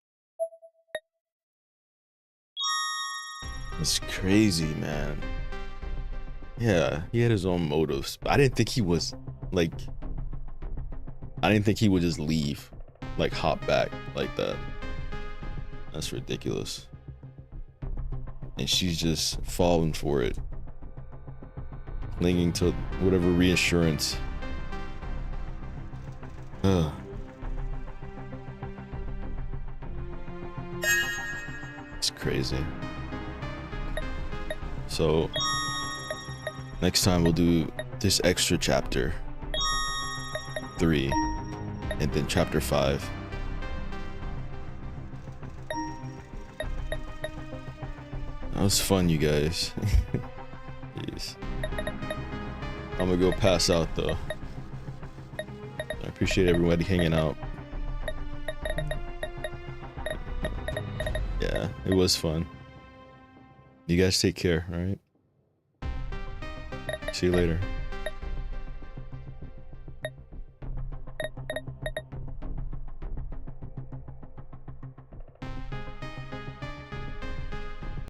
It's crazy, man. Yeah, he had his own motives, but I didn't think he was like, I didn't think he would just leave, like hop back like that. That's ridiculous. And she's just falling for it, clinging to whatever reassurance. Ugh. It's crazy. So next time we'll do this extra chapter 3 and then chapter 5. That was fun, you guys. Jeez. I'm gonna go pass out though. I appreciate everybody hanging out. Yeah, it was fun. You guys take care, alright? See you later.